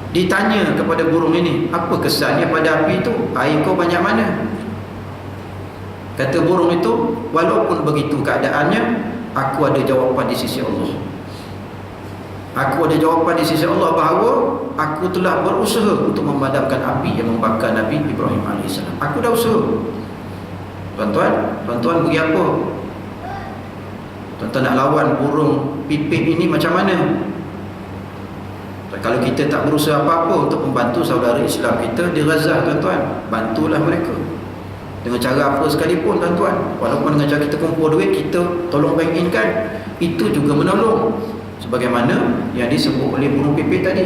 Ditanya kepada burung ini, apa kesannya pada api itu? Air kau banyak mana? Kata burung itu, walaupun begitu keadaannya, aku ada jawapan di sisi Allah. Aku ada jawapan di sisi Allah bahawa aku telah berusaha untuk memadamkan api yang membakar Nabi Ibrahim AS. Aku dah usaha. Tuan-tuan, tuan-tuan bagi apa? Tuan-tuan nak lawan burung pipit ini macam mana? Kalau kita tak berusaha apa-apa untuk membantu saudara Islam kita di Gaza tuan-tuan, bantulah mereka dengan cara apa sekalipun tuan-tuan. Walaupun dengan cara kita kumpul duit, kita tolong bank in kan, itu juga menolong. Sebagaimana yang disebut oleh burung pipit tadi.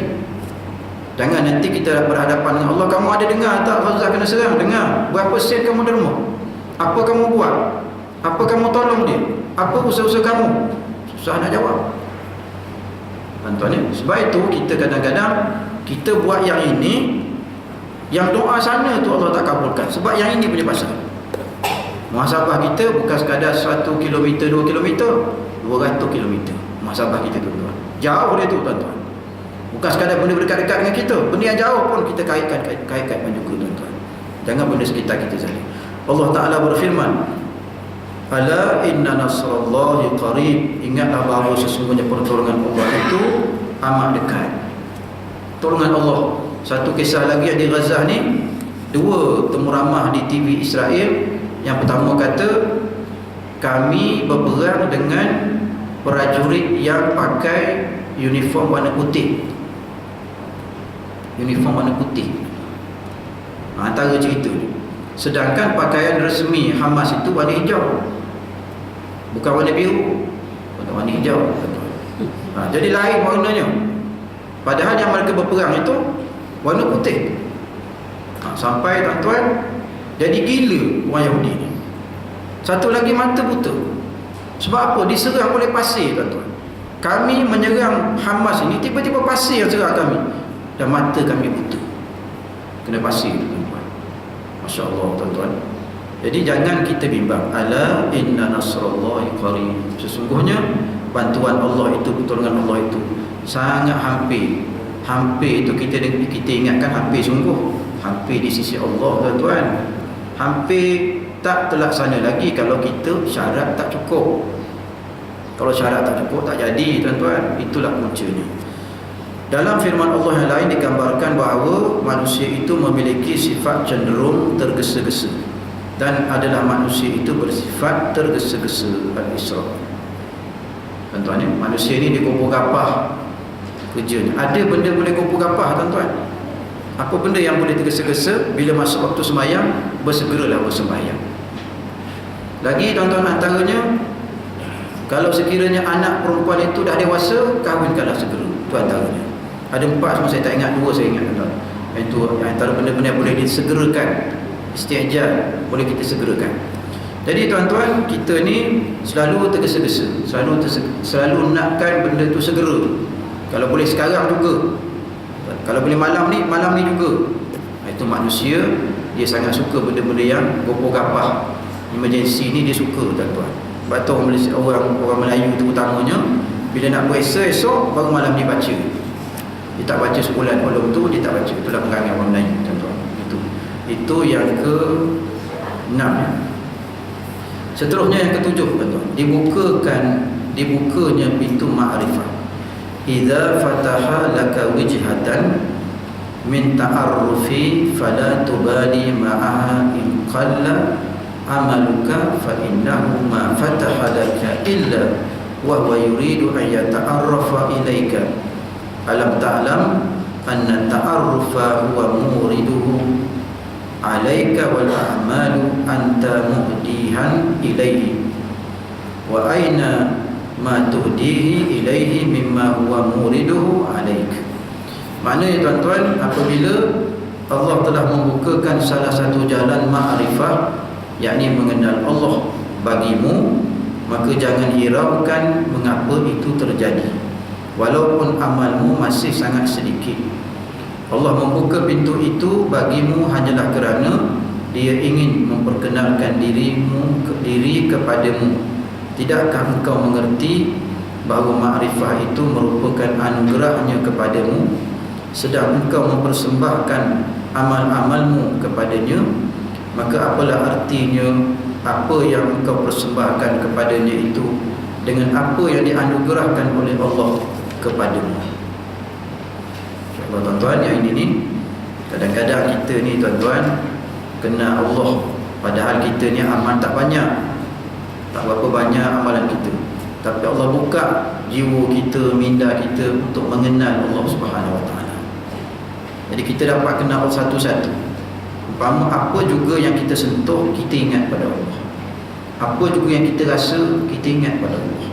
Jangan nanti kita berhadapan dengan Allah, kamu ada dengar tak Gaza kena serang? Dengar. Berapa sen kamu derma? Apa kamu buat? Apa kamu tolong dia? Apa usaha-usaha kamu? Susah nak jawab tuan-tuan ya. Sebab itu kita kadang-kadang kita buat yang ini, yang doa sana tu Allah tak kabulkan. Sebab yang ini punya pasal. Muhasabah kita bukan sekadar 1 km, 2 km, 200 km muhasabah kita tuan-tuan. Jauh dia tu tuan-tuan. Bukan sekadar benda berdekat-dekat dengan kita, benda yang jauh pun kita kaitkan juga, tuan-tuan. Jangan benda sekitar kita saja. Allah Ta'ala berfirman, ala inna nasrallahi qarib. Ingatlah bahawa sesungguhnya pertolongan Allah itu amat dekat. Pertolongan Allah. Satu kisah lagi yang di Gaza ni, dua temu ramah di TV Israel. Yang pertama kata, kami berperang dengan prajurit yang pakai uniform warna putih. Uniform warna putih. Antara cerita ni. Sedangkan pakaian resmi Hamas itu warna hijau, bukan warna biru, warna hijau. Jadi lain warnanya. Padahal yang mereka berperang itu warna putih. Sampai tuan-tuan jadi gila orang Yahudi ni. Satu lagi mata buta. Sebab apa? Diserang oleh pasir, tuan-tuan. Kami menyerang Hamas ini, tiba-tiba pasir yang serang kami, dan mata kami buta kena pasir, tuan-tuan. Masya Allah, tuan-tuan. Jadi jangan kita bimbang. Ala inna nasrallahi qarib. Sesungguhnya bantuan Allah itu, pertolongan Allah itu sangat hampir. Hampir itu kita ingatkan hampir sungguh. Hampir di sisi Allah, tuan-tuan. Hampir tak terlaksana lagi kalau kita syarat tak cukup. Kalau syarat tak cukup, tak jadi, tuan-tuan. Itulah puncanya. Dalam firman Allah yang lain digambarkan bahawa manusia itu memiliki sifat cenderung tergesa-gesa, dan adalah manusia itu bersifat tergesa-gesa. Al-Isra. Tuan-tuan, manusia ini dia kumpul gapah kerjanya. Ada benda boleh kumpul gapah, tuan-tuan. Apa benda yang boleh tergesa-gesa? Bila masuk waktu sembahyang, bersegeralah bersembahyang. Lagi, tuan-tuan, antaranya, kalau sekiranya anak perempuan itu dah dewasa, kahwinkanlah segera. Itu antaranya. Ada 4, semua saya tak ingat, 2 saya ingat, tuan-tuan. Itu antara benda-benda yang boleh disegerakan. Isti'jal boleh kita segerakan. Jadi, tuan-tuan, kita ni selalu tergesa-gesa, selalu nakkan benda tu segera. Kalau boleh sekarang juga, kalau boleh malam ni juga. Itu manusia, dia sangat suka benda-benda yang gopoh-gapah. Emergency ni dia suka, tuan-tuan. Sebab tu orang Melayu tu utamanya, bila nak puasa esok, baru malam dia baca. Dia tak baca sebulan malam tu, dia tak baca. Itulah perangai orang Melayu, tuan-tuan. Itu yang ke-6. Seterusnya yang ke-7, tuan-tuan. Dibukanya pintu ma'rifah. Idza fataha laka wijhatan min ta'arrufi fala tubali ma'aha in qalla amaluka fa innahu ma fataha laka illa wa huwa yuridu an yata'arrafa ilaika. Alam ta'lam anna ta'arrufa huwa muriduhu alaika wal a'malu anta muhdihan ilaihi wa aina ma tuhdihi ilaihi mimma huwa muriduhu alaik. Maknanya, tuan-tuan, apabila Allah telah membukakan salah satu jalan ma'rifah, yakni mengenal Allah bagimu, maka jangan hiraukan mengapa itu terjadi, walaupun amalmu masih sangat sedikit. Allah membuka pintu itu bagimu hanyalah kerana Dia ingin memperkenalkan diri kepadamu. Tidakkah engkau mengerti bahawa makrifah itu merupakan anugerahnya kepadamu, sedang engkau mempersembahkan amal-amalmu kepadanya? Maka apalah artinya apa yang engkau persembahkan kepadanya itu dengan apa yang dianugerahkan oleh Allah kepadamu? Tuan-tuan, yang ini ni kadang-kadang kita ni, tuan-tuan, kenal Allah, padahal kita ni amal tak banyak, tak berapa banyak amalan kita, tapi Allah buka jiwa kita, minda kita untuk mengenal Allah Subhanahu Wa Taala. Jadi kita dapat kenal Allah satu-satu. Umpama apa juga yang kita sentuh, kita ingat pada Allah. Apa juga yang kita rasa, kita ingat pada Allah.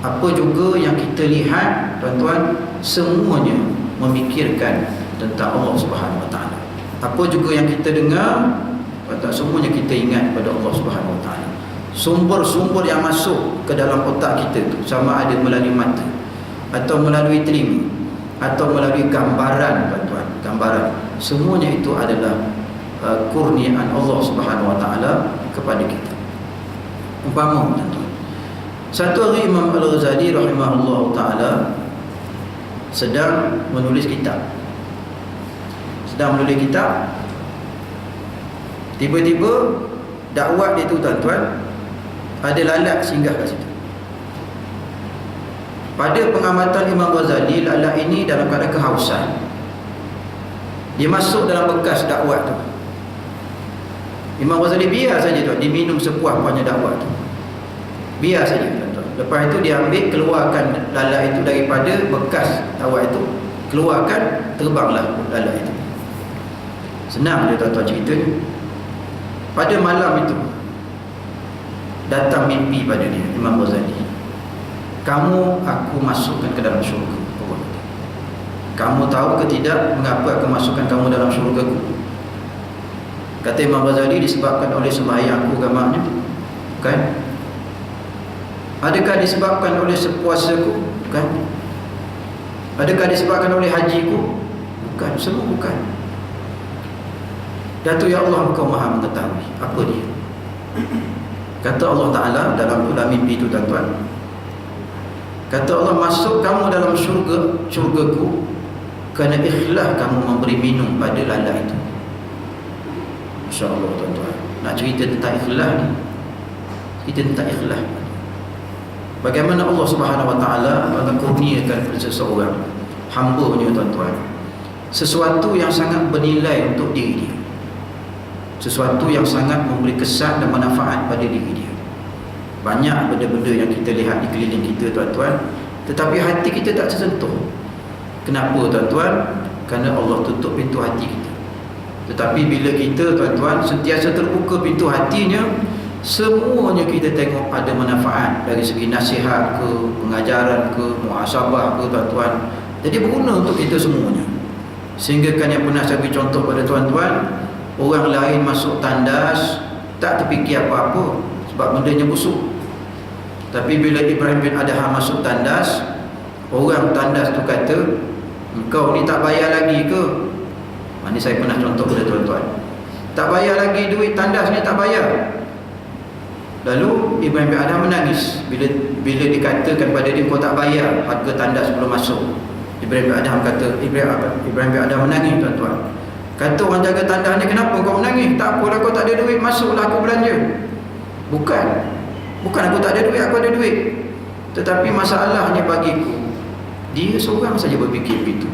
Apa juga yang kita lihat, tuan-tuan, semuanya memikirkan tentang Allah Subhanahu Wa Taala. Apa juga yang kita dengar, tuan-tuan, semuanya kita ingat pada Allah Subhanahu Wa Taala. Sumber-sumber yang masuk ke dalam otak kita tu, sama ada melalui mata atau melalui telinga atau melalui gambaran, tuan-tuan, gambaran, semuanya itu adalah kurniaan Allah Subhanahu Wa Taala kepada kita. Umpama, tuan-tuan, satu hari Imam Al-Ghazali rahimahullah taala sedang menulis kitab. Tiba-tiba dakwah dia tu tuan-tuan, ada lalat singgah kat situ. Pada pengamatan Imam Ghazali, lalat ini dalam keadaan kehausan. Dia masuk dalam bekas dakwah tu. Imam Ghazali biar saja tuan, dia minum sepuas-puasnya dakwah tu. Biar saja tuan-tuan. Lepas itu dia ambil, keluarkan lalat itu daripada bekas dakwah itu. Keluarkan, terbanglah lalat itu. Senang dia tuan-tuan ceritanya. Pada malam itu datang mimpi pada dia, Imam Ghazali. Kamu aku masukkan ke dalam syurga. Kamu tahu ke tidak mengapa aku masukkan kamu dalam syurgaku? Kata Imam Ghazali, disebabkan oleh sembahyangku gamanya. Bukan? Adakah disebabkan oleh sepuasaku? Bukan? Adakah disebabkan oleh hajiku? Bukan, semua bukan. Datuk ya Allah, Engkau Maha mengetahui. Apa dia? Kata Allah Ta'ala dalam mimpi itu tuan-tuan, kata Allah, masuk kamu dalam syurgaku kerana ikhlas kamu memberi minum pada lalat itu. InsyaAllah tuan-tuan, nak cerita tentang ikhlas ni, kita tentang ikhlas. Bagaimana Allah Subhanahu Wa Ta'ala mengkurniakan kepada seseorang hamba-Nya tuan-tuan sesuatu yang sangat bernilai untuk diri dia, sesuatu yang sangat memberi kesan dan manfaat pada diri dia. Banyak benda-benda yang kita lihat di keliling kita tuan-tuan, tetapi hati kita tak tersentuh. Kenapa tuan-tuan? Kerana Allah tutup pintu hati kita. Tetapi bila kita tuan-tuan sentiasa terbuka pintu hatinya, semuanya kita tengok ada manfaat dari segi nasihat ke, pengajaran ke, muhasabah ke tuan-tuan. Jadi berguna untuk kita semuanya. Sehingga kan yang pernah saya beri contoh pada tuan-tuan, orang lain masuk tandas tak terfikir apa-apa sebab bendanya busuk. Tapi bila Ibrahim bin Adham masuk tandas, orang tandas tu kata, engkau ni tak bayar lagi ke? Ini saya pernah contoh pada tuan-tuan. Tak bayar lagi duit tandas ni, tak bayar. Lalu Ibrahim bin Adham menangis bila dikatakan pada dia, kau tak bayar harga tandas sebelum masuk. Ibrahim bin Adham kata, Ibrahim bin Adham menangis tuan-tuan. Kata orang jaga tandas ni, kenapa kau menangis? Tak apalah, kau tak ada duit, masuklah aku belanja. Bukan aku tak ada duit, aku ada duit. Tetapi masalahnya bagiku, dia seorang saja berfikir begitu.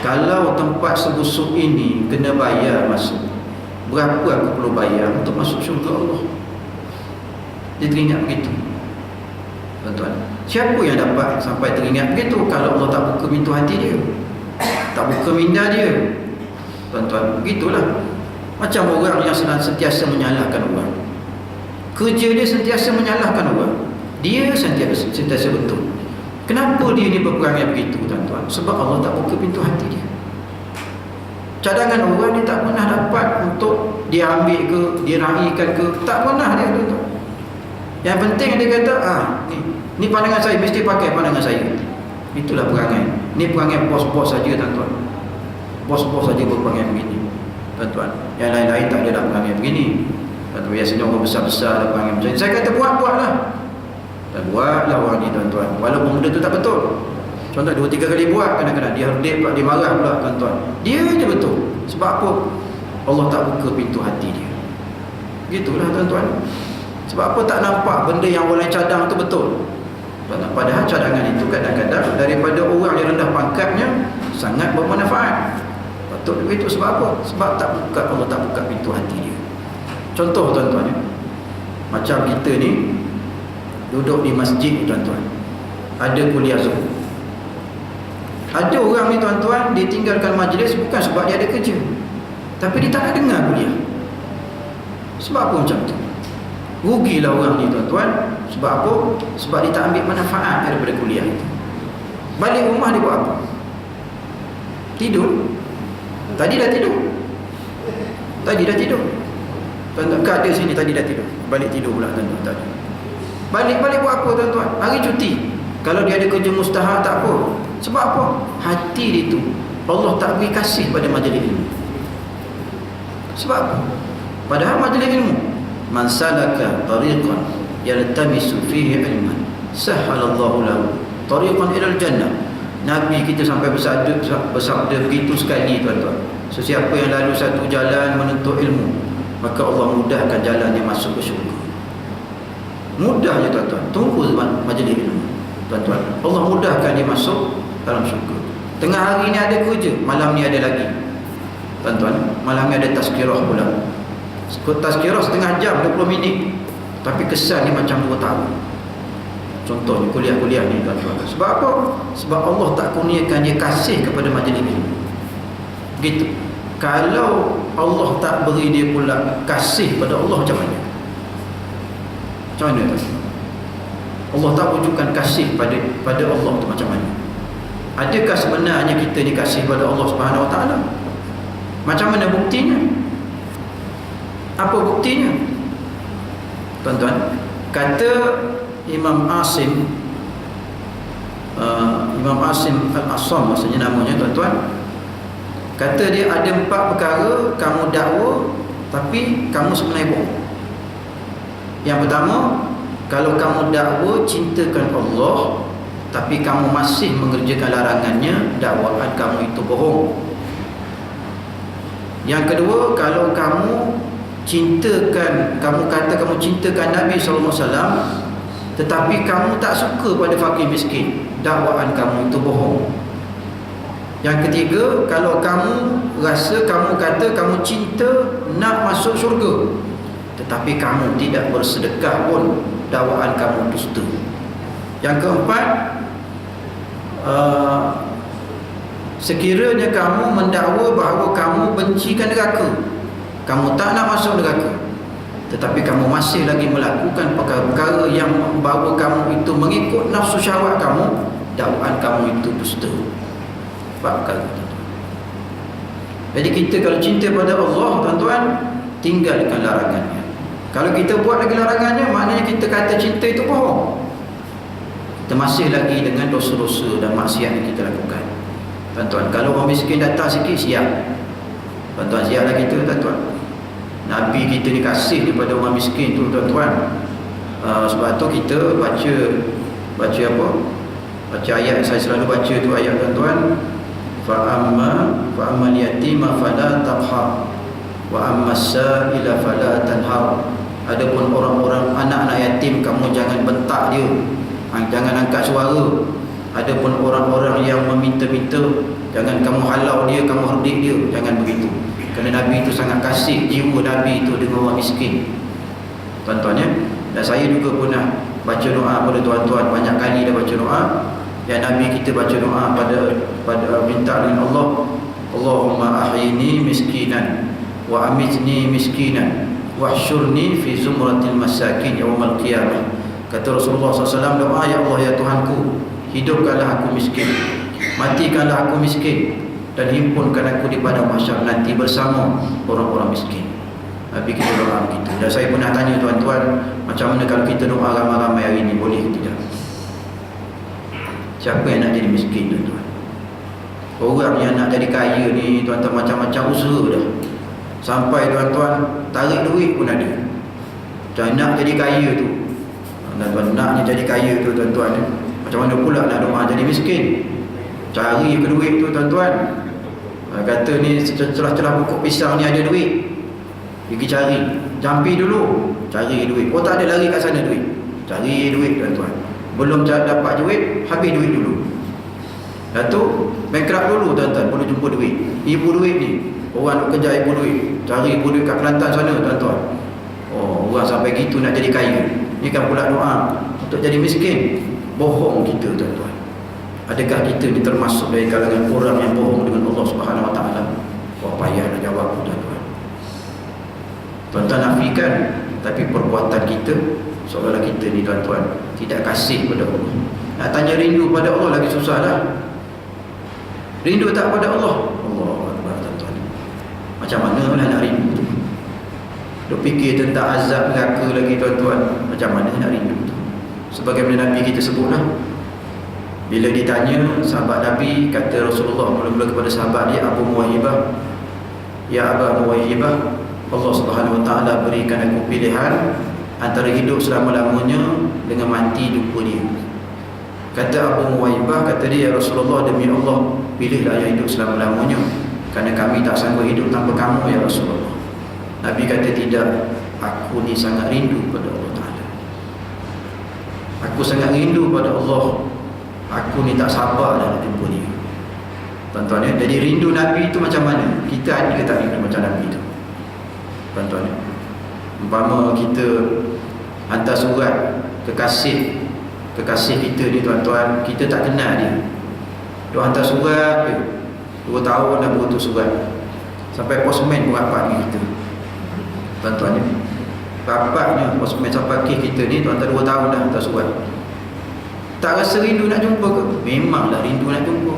Kalau tempat sebusuk ini kena bayar masuk, berapa aku perlu bayar untuk masuk syurga Allah? Dia teringat begitu tuan-tuan. Siapa yang dapat sampai teringat begitu kalau Allah tak buka pintu hati dia, tak buka minda dia tuan-tuan? Begitulah macam orang yang sentiasa menyalahkan orang. Kerja dia sentiasa menyalahkan orang, dia sentiasa betul. Kenapa dia ni berperangai begitu tuan-tuan? Sebab Allah tak buka pintu hati dia. Cadangan orang dia tak pernah dapat untuk dia ambil ke, dia raikan ke, tak pernah dia tuan-tuan. Yang penting dia kata, ni pandangan saya, mesti pakai pandangan saya. Itulah perangai. Ni perangai bos-bos saja tuan-tuan. Bos-bos saja berperangai begini tuan-tuan. Yang lain-lain tak ada dah perangai begini. Biasanya orang besar-besar ada perangai macam ni. Saya kata buatlah. Dan buatlah orang ni tuan-tuan. Walaupun benda tu tak betul. Contoh 2-3 kali buat, kadang-kadang dia dia marah pula tuan-tuan. Dia je betul. Sebab apa? Allah tak buka pintu hati dia. Begitulah tuan-tuan. Sebab apa tak nampak benda yang orang lain cadang tu betul? Padahal cadangan itu kadang-kadang daripada orang yang rendah pangkatnya sangat bermanfaat. Patut begitu. Sebab apa? Sebab Allah tak buka pintu hati dia. Contoh tuan-tuan, macam kita ni duduk di masjid tuan-tuan, ada kuliah Zoom. Ada orang ni tuan-tuan, dia tinggalkan majlis bukan sebab dia ada kerja, tapi dia tak nak dengar kuliah. Sebab apa macam tu? Rugilah orang ni tuan-tuan. Sebab apa? Sebab dia tak ambil manfaat daripada kuliah itu. Balik rumah dia buat apa? Tidur. Tadi dah tidur. Tuan-tuan, kat dia sini tadi dah tidur. Balik tidur pula tuan-tuan. Balik buat apa tuan-tuan? Hari cuti. Kalau dia ada kerja mustahil tak apa. Sebab apa? Hati dia tu Allah tak beri kasih pada majlis ilmu. Sebab apa? Padahal majlis ilmu, man salaka tariqan yaltamisu fihi ilman sahhalallahu lahu tariqan ila al-jannah. Nabi kita sampai bersabda begitu sekali, tuan-tuan. Sesiapa yang lalu satu jalan menuntut ilmu, maka Allah mudahkan jalannya masuk ke syurga. Mudah je, tuan-tuan. Tunggu majlis ilmu, tuan-tuan. Allah mudahkan dia masuk dalam syurga. Tengah hari ni ada kerja, malam ni ada lagi, tuan-tuan. Malam ni ada tazkirah pula. Tazkirah setengah jam, 20 minit, tapi kesan ni macam 2 tahun. Contohnya kuliah-kuliah ni, tuan-tuan. Sebab apa? Sebab Allah tak kurniakan dia kasih kepada majlis ilmu. Gitu. Kalau Allah tak beri dia pula kasih pada Allah, macam mana? Macam mana, tuan-tuan? Allah tak wujudkan kasih pada Allah tu, macam mana? Adakah sebenarnya kita dikasih pada Allah Subhanahu Wa Taala? Macam mana buktinya? Apa buktinya? Tuan-tuan, kata Imam Asim Al-Assam, maksudnya namanya, tuan-tuan, kata dia ada 4 perkara kamu dakwa tapi kamu sebenarnya bohong. Yang pertama, kalau kamu dakwa cintakan Allah tapi kamu masih mengerjakan larangannya, dakwaan kamu itu bohong. Yang kedua, kalau kamu kata kamu cintakan Nabi SAW tetapi kamu tak suka pada fakir miskin, dakwaan kamu itu bohong. Yang ketiga, kalau kamu kata kamu cinta nak masuk syurga tetapi kamu tidak bersedekah pun, dakwaan kamu dusta. Yang keempat, sekiranya kamu mendakwa bahawa kamu bencikan neraka, kamu tak nak masuk neraka, tetapi kamu masih lagi melakukan perkara-perkara yang membawa kamu itu mengikut nafsu syahwat kamu, dakwaan kamu itu dusta. Bakal. Jadi kita kalau cinta pada Allah, tuan-tuan, tinggalkan larangannya. Kalau kita buat lagi larangannya, maknanya kita kata cinta itu bohong. Kita masih lagi dengan dosa-dosa dan maksiat yang kita lakukan. Tuan-tuan, kalau orang miskin datang sikit, siap. Tuan-tuan, siaplah kita, tuan-tuan. Nabi kita dikasih daripada orang miskin tu, tuan-tuan. Sebab tu kita baca apa? Baca ayat, saya selalu baca tu ayat, tuan-tuan. Fa'ammal yatima fala taqhar wa ammas sa'ila fala tanhar. Adapun orang-orang anak-anak yatim, kamu jangan bentak dia, jangan angkat suara. Adapun orang-orang yang meminta-minta, jangan kamu halau dia, kamu herdik dia, jangan begitu. Kerana Nabi itu sangat kasih jiwa Nabi itu dengan orang miskin, tuan-tuan, ya. Dan saya juga pernah baca doa pada tuan-tuan, banyak kali dah baca doa yang Nabi kita baca doa pada minta dengan Allah, Allahumma ahyini miskinan wa amitni miskinan wahsyurni fi zumratil masakin yaumal qiyamah. Kata Rasulullah SAW, doa, ya Allah, ya Tuhanku, hidupkanlah aku miskin, matikanlah aku miskin, dan himpunkan aku di padang mahsyar nanti bersama orang-orang miskin. Nabi kita doa begitu. Dan saya pernah tanya tuan-tuan, macam mana kalau kita doa ramai-ramai hari ini, boleh ke tidak? Siapa yang nak jadi miskin, tuan-tuan? Orang yang nak jadi kaya ni, tuan-tuan, macam-macam usaha dah. Sampai tuan-tuan tarik duit pun ada. Macam nak jadi kaya tu, tuan-tuan, naknya jadi kaya tu, tuan-tuan, macam mana pula nak doa jadi miskin? Cari ke duit tu, tuan-tuan. Kata ni celah-celah pokok pisang ni ada duit, pergi cari, jampi dulu, cari duit. Oh, tak ada, lari kat sana duit, cari duit, tuan-tuan. Belum dapat duit, habis duit dulu. Dah tu bankrupt dulu, tuan-tuan, baru jumpa duit. Ibu duit ni, orang nak kerja ibu duit, cari ibu duit kat Kelantan sana, tuan-tuan. Oh, orang sampai gitu nak jadi kaya. Ni kan pula doa untuk jadi miskin. Bohong kita, tuan-tuan. Adakah kita ni termasuk dari kalangan orang yang bohong dengan Allah Subhanahu Wa Taala? Wah, payah nak jawab, tuan-tuan. Tuan-tuan nafikan, tapi perbuatan kita seolah-olah kita ni, tuan-tuan, tidak kasih pada Allah. Nak tanya rindu pada Allah lagi susah lah. Rindu tak pada Allah? Allah Akbar, tuan-tuan. Macam mana lah nak rindu tu? Duk fikir tentang azab neraka lagi, tuan-tuan. Macam mana nak rindu tu? Sebagaimana Nabi kita sebutlah, bila ditanya sahabat Nabi, kata Rasulullah mula-mula kepada sahabat dia, Abu Muwaihibah, ya Abu Muwaihibah, Allah Subhanahu Wa Taala berikan aku pilihan antara hidup selama-lamanya dengan mati jumpa dia. Kata Abu Muwaibah, kata dia, ya Rasulullah, demi Allah, pilihlah yang hidup selama-lamanya, kerana kami tak sanggup hidup tanpa kamu ya Rasulullah. Nabi kata, tidak, aku ni sangat rindu pada Allah Ta'ala. Aku sangat rindu pada Allah. Aku ni tak sabar dah nak jumpa dia. Tuan-tuan ya, jadi rindu Nabi itu macam mana? Kita ada ke tak rindu macam Nabi itu? Tuan-tuan ya, umpama kita hantar surat kekasih kita ni tuan-tuan, kita tak kenal dia. Dia hantar surat, 2 tahun dah berutus surat, sampai postman pun rapat dengan kita. Tuan-tuan ya, rapatnya postman sampai kes kita ni tuan-tuan, 2 tahun dah hantar surat. Tak rasa rindu nak jumpa ke? Memanglah rindu nak jumpa.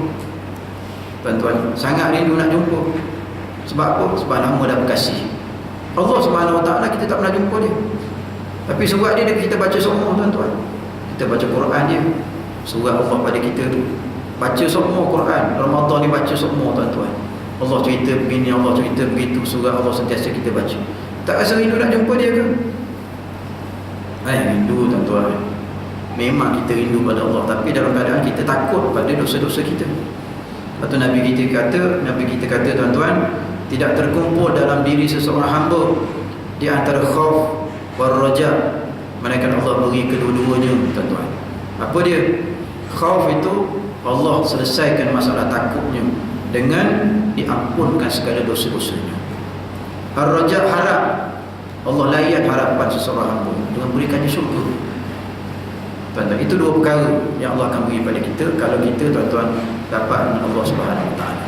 Tuan-tuan, sangat rindu nak jumpa. Sebab apa? Sebab nama dah berkasih. Allah Subhanahu Wa Ta'ala kita tak pernah jumpa dia, tapi surat dia kita baca semua tuan-tuan. Kita baca Quran dia, surat Allah pada kita tu, baca semua Quran. Ramadan ni baca semua tuan-tuan. Allah cerita begini, Allah cerita begitu, surat Allah sentiasa kita baca. Tak rasa rindu nak jumpa dia ke? Rindu tuan-tuan. Memang kita rindu pada Allah, tapi dalam keadaan kita takut pada dosa-dosa kita. Lepas Nabi kita kata tuan-tuan, tidak terkumpul dalam diri seseorang hamba di antara khauf wal raja, melainkan Allah beri kedua-duanya tuan-tuan. Apa dia? Khauf itu Allah selesaikan masalah takutnya dengan diampunkan segala dosa-dosanya. Ar-raja, harap Allah layan harapan seseorang hamba dengan berikannya syurga. Tuan-tuan, itu 2 perkara yang Allah akan beri pada kita kalau kita tuan-tuan dapat Allah Subhanahu Wa Ta'ala.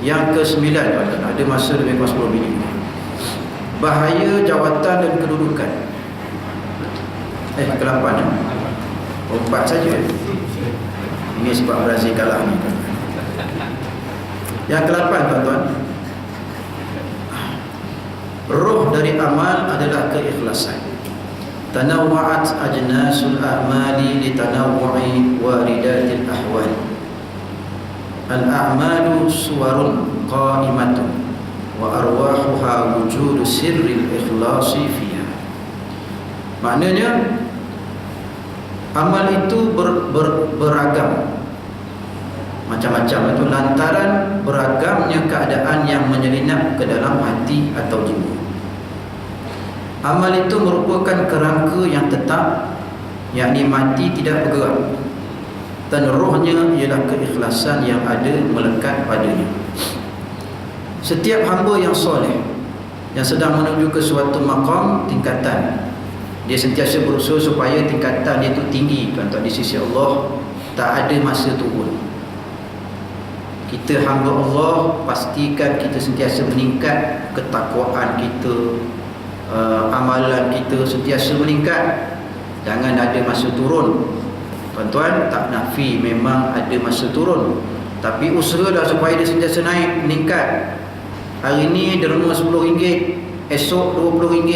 Yang ke-9 tuan-tuan, ada masa lebih kurang 10 minit. Bahaya jawatan dan kedudukan. Ke-8 ya? 4 saja. Ini sebab Brazil kalah ni. Yang ke-8 tuan-tuan, roh dari amal adalah keikhlasan. Tanawwa'at ajnasul a'mali litanawwu'i waridatil ahwal. Al-a'malu suwarun qa'imatun wa arwahuha wujudu sirril ikhlasi fiha. Maknanya amal itu beragam, macam-macam itu lantaran beragamnya keadaan yang menyelinap ke dalam hati atau jiwa. Amal itu merupakan kerangka yang tetap, yakni mati tidak bergerak, dan rohnya ialah keikhlasan yang ada melekat padanya. Setiap hamba yang soleh, yang sedang menuju ke suatu maqam, tingkatan, dia sentiasa berusaha supaya tingkatan dia itu tinggi tuan-tuan di sisi Allah, tak ada masa turun. Kita hamba Allah, pastikan kita sentiasa meningkat ketakwaan kita, amalan kita sentiasa meningkat. Jangan ada masa turun. Tuan-tuan, tak nafi memang ada masa turun, tapi usahalah supaya dia sentiasa naik, meningkat. Hari ni derma RM10, esok RM20,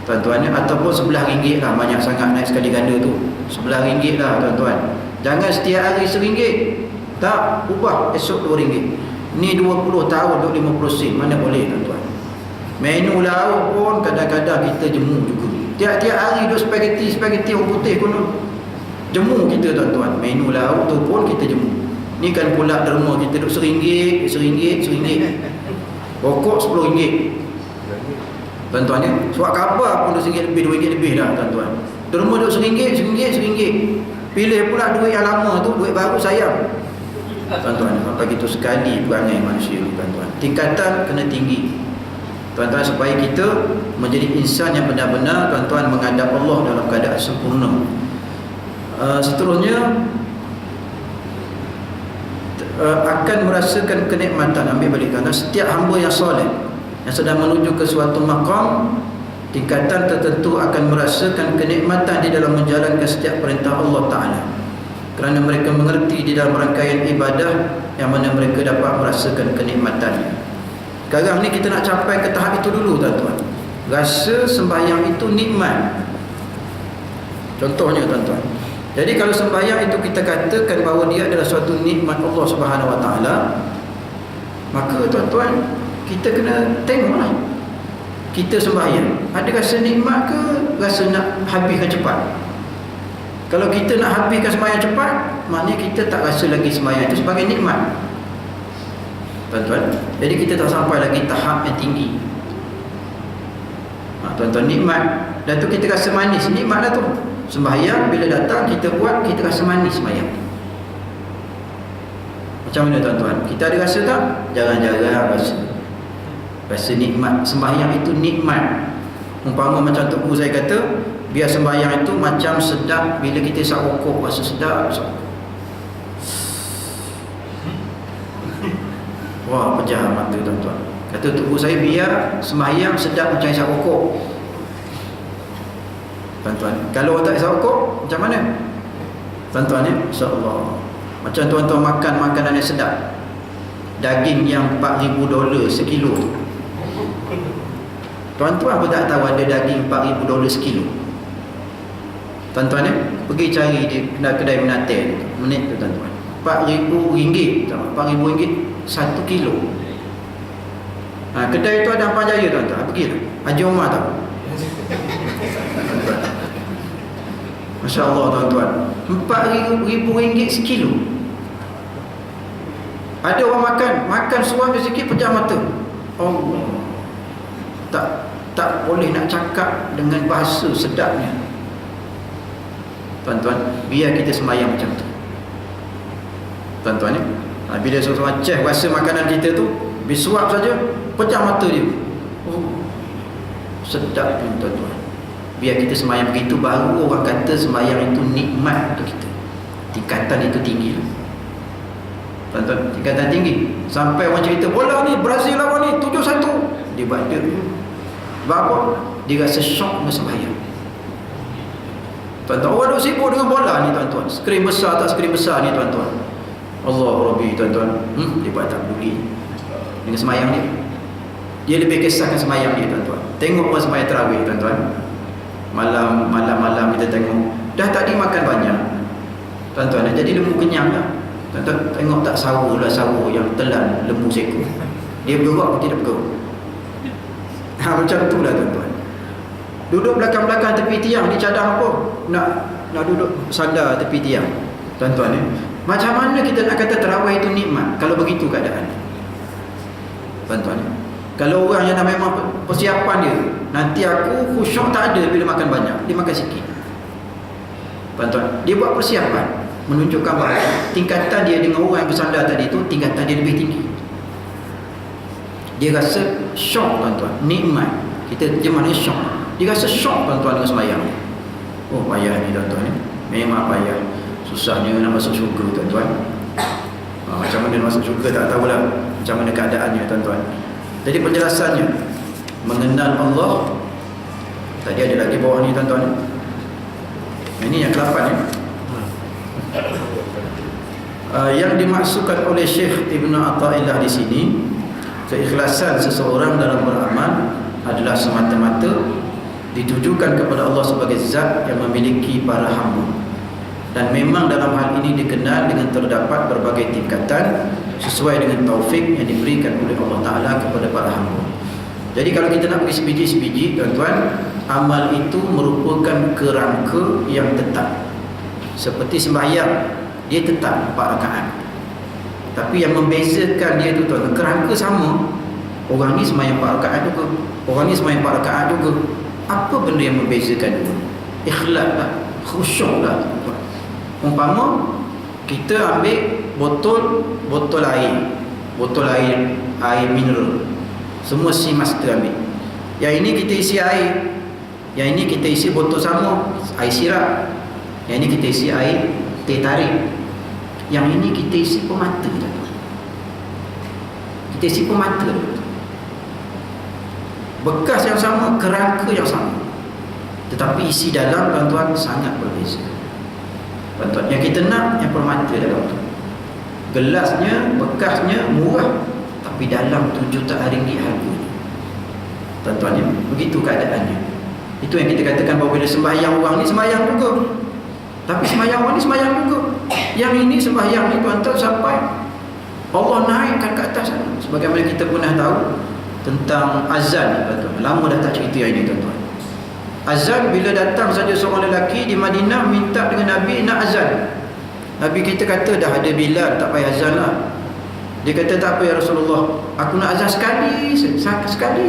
tuan-tuan, ataupun RM11 lah. Banyak sangat naik sekali ganda tu, RM11 lah tuan-tuan. Jangan setiap hari RM1, tak, ubah esok RM2. Ni 20 tahun duk 50 sen, mana boleh tuan-tuan. Menu lauk pun kadang-kadang kita jemu juga. Tiap-tiap hari duk spaghetti orang putih pun jemu kita tuan-tuan. Menu lauk tu pun kita jemu. Ni kan pula derma kita duk RM1. Pokok RM10 tuan-tuan ya. Suat khabar pun RM1 lebih, RM2 lebih dah tuan-tuan. Derma duk RM1. Pilih pula duit yang lama tu, duit baru sayang tuan-tuan. Apa gitu sekali perangai manusia ni tuan-tuan. Tingkatan kena tinggi tuan-tuan, supaya kita menjadi insan yang benar-benar tuan-tuan menghadap Allah dalam keadaan sempurna. Seterusnya akan merasakan kenikmatan. Ambil balik kerana setiap hamba yang soleh yang sedang menuju ke suatu maqam, tingkatan tertentu akan merasakan kenikmatan di dalam menjalankan setiap perintah Allah Ta'ala, kerana mereka mengerti di dalam rangkaian ibadah yang mana mereka dapat merasakan kenikmatannya. Sekarang ni kita nak capai ke tahap itu dulu tuan-tuan. Rasa sembahyang itu nikmat. Contohnya tuan-tuan, jadi kalau sembahyang itu kita katakan bahawa dia adalah suatu nikmat Allah Subhanahu Wa Ta'ala, maka tuan-tuan kita kena tengoklah kita sembahyang ada rasa nikmat ke, rasa nak habiskan cepat. Kalau kita nak habiskan sembahyang cepat, maknanya kita tak rasa lagi sembahyang itu sebagai nikmat, tuan-tuan. Jadi kita tak sampai lagi tahap yang tinggi. Tuan-tuan, nikmat dan tu kita rasa manis, nikmat dah tu. Sembahyang bila datang kita buat, kita rasa manis sembahyang. Macam mana tuan-tuan? Kita ada rasa tak? Jarang-jarang rasa nikmat. Sembahyang itu nikmat. Umpama macam Tok Guru saya kata, biar sembahyang itu macam sedap bila kita isap rokok, rasa sedap. Wah, pejam mata tuan-tuan. Kata Tok Guru saya, biar sembahyang sedap macam isap rokok. Tuan-tuan, kalau tak isap rokok, macam mana? Tuan-tuan ya, insya-Allah. Macam tuan-tuan makan makanan yang sedap, daging yang $4,000 sekilo. Tuan-tuan apa tak tahu ada daging $4,000 sekilo? Tuan-tuan ya, pergi cari di kedai Menatel menit tu tuan-tuan. RM4,000, RM4,000 1 kilo. Kedai tu ada Ampang Jaya tuan-tuan. Pergilah. Haji Omar tahu. Masya Allah tuan-tuan, RM4,000 sekilo. Ada orang makan suami sikit pejam mata. Allah, tak boleh nak cakap dengan bahasa sedapnya. Tuan-tuan, biar kita sembahyang macam tu. Tuan-tuan ya, bila seorang chef rasa makanan kita tu, bisuap saja pejam mata dia. Sedap tu tuan-tuan. Biar kita sembahyang begitu, baru orang kata sembahyang itu nikmat untuk kita. Tingkatan itu tinggi, tuan-tuan, tingkatan tinggi. Sampai orang cerita bola ni Brazil lawan ni 7-1, dia buat dia apa? Dia rasa syok dengan sembahyang. Tuan-tuan, orang duk sibuk dengan bola ni tuan-tuan, skrin besar tak skrin besar ni tuan-tuan. Allah Rabbi tuan-tuan, dia buat tak peduli dengan sembahyang dia. Dia lebih kisahkan sembahyang dia tuan-tuan. Tengok orang sembahyang tarawih tuan-tuan, malam kita tengok, dah tadi makan banyak tuan-tuan, dah jadi lembu kenyang dah tuan-tuan. Tengok tak sahur yang telan lembu seekor, dia bergerak atau tidak bergerak. Macam tu lah tuan-tuan. Duduk belakang-belakang tepi tiang, ni cadang apa? Nak duduk sandar tepi tiang tuan-tuan ya. Macam mana kita nak kata tarawih itu nikmat kalau begitu keadaan tuan-tuan ya? Kalau orang yang dah memang persiapan dia, nanti aku khusyuk tak ada bila makan banyak, dia makan sikit tuan-tuan. Dia buat persiapan, menunjukkan bahawa tingkatan dia dengan orang yang bersandar tadi tu, tingkatan dia lebih tinggi. Dia rasa syok tuan-tuan, nikmat. Kita terjemahnya syok. Dia rasa syok tuan-tuan dengan sembahyang. Oh payah ni tuan-tuan ni, memang payah. Susahnya nak masuk syurga tuan-tuan. Macam mana masuk syurga tak tahulah, macam mana keadaannya tuan-tuan. Jadi penjelasannya mengenal Allah. Tadi ada lagi bawah ni tuan-tuan. Ini yang ke-8 ya. Yang dimaksudkan oleh Syekh Ibn Atha'illah di sini, keikhlasan seseorang dalam beramal adalah semata-mata ditujukan kepada Allah sebagai zat yang memiliki para hamba. Dan memang dalam hal ini dikenal dengan terdapat berbagai tingkatan sesuai dengan taufik yang diberikan oleh Allah Ta'ala kepada para hamba. Jadi kalau kita nak pergi sebiji-sebiji tuan-tuan, amal itu merupakan kerangka yang tetap. Seperti sembahyang, dia tetap 4 rakaat. Tapi yang membezakan dia tu tuan-tuan, kerangka sama. Orang ni sembahyang 4 rakaat juga, orang ni sembahyang 4 rakaat juga. Apa benda yang membezakan dia? Ikhlas lah, khusyuk lah. Umpama kita ambil botol air mineral, semua si master ambil. Yang ini kita isi air, yang ini kita isi botol sama air sirap, yang ini kita isi air teh tarik, yang ini kita isi pemata. Kita isi pemata. Bekas yang sama, kerangka yang sama, tetapi isi dalam tuan-tuan sangat berbeza. Tuan-tuan, yang kita nak yang permata dalam tu. Gelasnya, bekasnya murah, tapi dalam RM7 harganya. Tuan-tuan ya, begitu keadaannya. Itu yang kita katakan bahawa bila sembahyang orang ni sembahyang juga, tapi sembahyang orang ni sembahyang juga. Yang ini sembahyang ni tuan-tuan sampai Allah naikkan ke atas sana. Sebagaimana kita pernah tahu tentang azan tuan-tuan. Lama dah tak cerita yang ini tuan-tuan. Azan bila datang saja seorang lelaki di Madinah minta dengan Nabi nak azan. Nabi kita kata dah ada Bilal, tak payah azan lah. Dia kata tak apa ya Rasulullah, aku nak azan sekali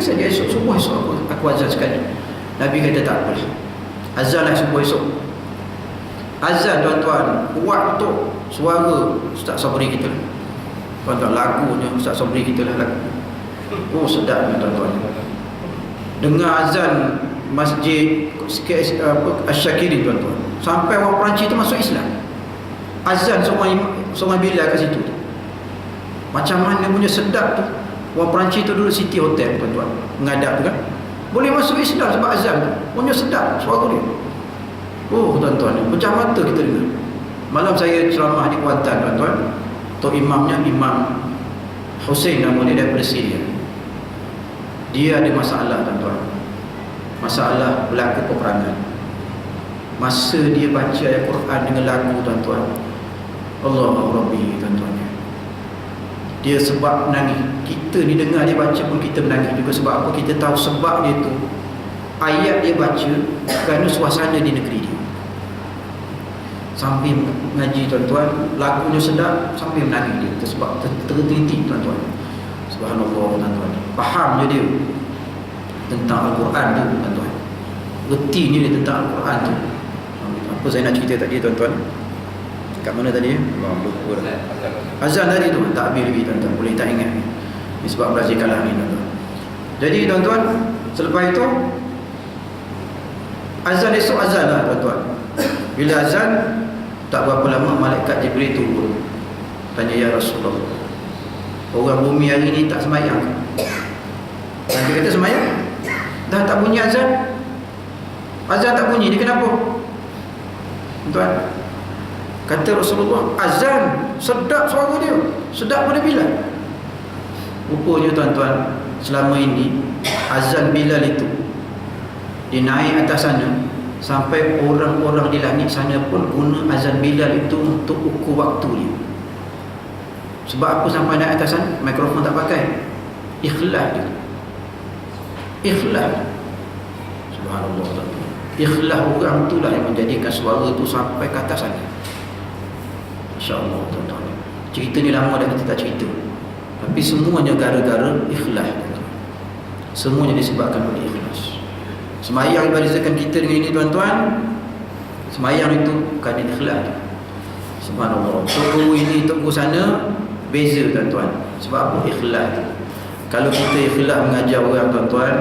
saja esok subuh, esok aku azan sekali. Nabi kata tak apa, azan lah subuh esok. Azan tuan-tuan, kuat betul suara Ustaz Sabri kita. Tuan-tuan, lagunya Ustaz Sabri kita lah lagu. Oh sedap tuan-tuan. Dengar azan Masjid Asy-Syakirin tuan-tuan, sampai orang Perancis tu masuk Islam. Azan seorang Bilal kat situ. Macam mana punya sedap tu. Orang Perancis tu duduk City Hotel tuan-tuan, mengadap tu kan, boleh masuk Islam sebab azan tu. Punya sedap suara dia. Oh tuan-tuan, pecah mata kita dengar. Malam saya ceramah di Kuantan tuan-tuan, Tok Imamnya Imam Hussein nama dia, daripada Syria. Dia ada masalah tuan-tuan, masalah berlaku peperangan. Masa dia baca ayat Quran dengan lagu tuan-tuan, Allah Rabbi tuan-tuan, dia sebab menangis. Kita ni dengar dia baca pun kita menangis juga. Sebab apa? Kita tahu sebab dia tu, ayat dia baca kerana suasana di negeri dia. Sambil mengaji tuan-tuan, lagunya sedap, sambil menangis dia. Itu sebab tertitik tuan-tuan. Subhanallah tuan-tuan, faham je dia tentang Al-Quran tu tuan-tuan, retinya dia tentang Al-Quran tu. Apa saya nak cerita tadi tuan-tuan? Kat mana tadi? Lupa dah. Azan tadi tu tak habis lagi tuan-tuan, boleh tak ingat ni. Ini sebab Brazil kalah ni tuan-tuan. Jadi tuan-tuan, selepas itu azan esok, azan lah tuan-tuan. Bila azan, tak berapa lama malaikat Jibril turun, tanya ya Rasulullah, orang bumi hari ni tak semayang? Dan dia kata semayang. Dah tak bunyi azan, azan tak bunyi, dia kenapa? Tuan, kata Rasulullah, azan sedap suara dia, sedap pada Bilal. Rupanya tuan-tuan, selama ini azan Bilal itu dia naik atas sana, sampai orang-orang di langit sana pun guna azan Bilal itu untuk ukur waktu dia. Sebab apa sampai naik atas sana? Mikrofon tak pakai, ikhlas dia, ikhlas. Subhanallah tuan-tuan, ikhlas orang itulah yang menjadikan suara itu sampai ke atas sana. InsyaAllah tuan-tuan, cerita ni lama dah kita tak cerita, tapi semuanya gara-gara ikhlas tuan-tuan. Semuanya disebabkan oleh ikhlas. Semayang barisakan kita dengan ini tuan-tuan, semayang itu kerana ikhlas. Subhanallah, tunggu ini tunggu sana beza tuan-tuan. Sebab apa? Ikhlas. Kalau kita ikhlas mengajar orang tuan-tuan,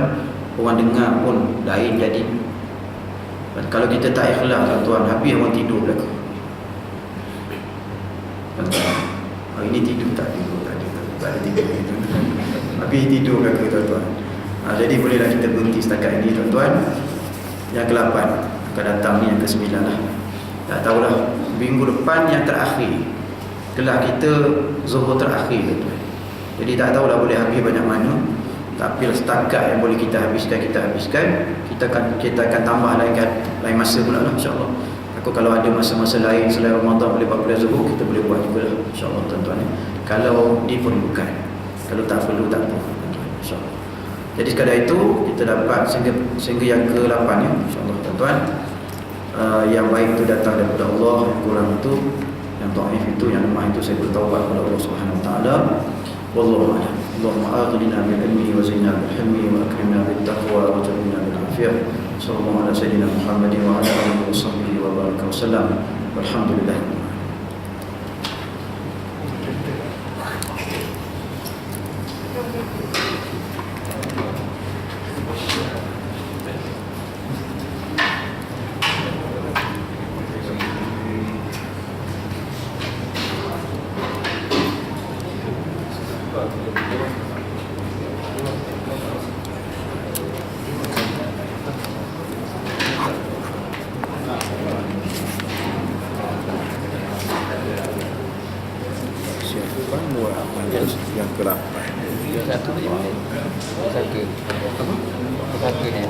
orang dengar pun lain jadi. Kalau kita tak ikhlas tuan-tuan, habis orang tidur belaka. Tuan-tuan, hari ni tidur tak tidur, tak ada tidur. Habis tidur belaka tuan-tuan. Jadi bolehlah kita berhenti setakat ini tuan-tuan. Yang ke-8 akan datang ni, yang ke-9 lah. Tak tahulah, minggu depan yang terakhir kelas kita zuhur terakhir tuan-tuan. Jadi tak tahulah boleh habis banyak mana, tapi setakat yang boleh kita habiskan, kita habiskan. Kita akan tambah lain masa pula lah insya-Allah. Aku kalau ada masa-masa lain selain Ramadan boleh buat kuliah zuhur, kita boleh buat jugalah insya-Allah tuan-tuan. Kalau diperlukan, kalau tak perlu tak apa tuan-tuan, insya-Allah. Jadi sekadar itu kita dapat sehingga yang ke-8 ya, insya-Allah tuan-tuan. Yang baik itu datang daripada Allah, yang kurang itu, yang dhaif itu, yang lemah itu saya bertaubat kepada Allah Subhanahu wa taala. Wallahu a'lam. Allahumma aghnina bil ilmi wa zidna bil hilmi wa akrimna bit taqwa wa jannibna bil afiyah. Sallallahu ala sayyidina Muhammadin wa ala alihi wa sahbihi wa baraka wa sallam. Walhamdulillah. Yang ke-8 satu ni apa? Satu ni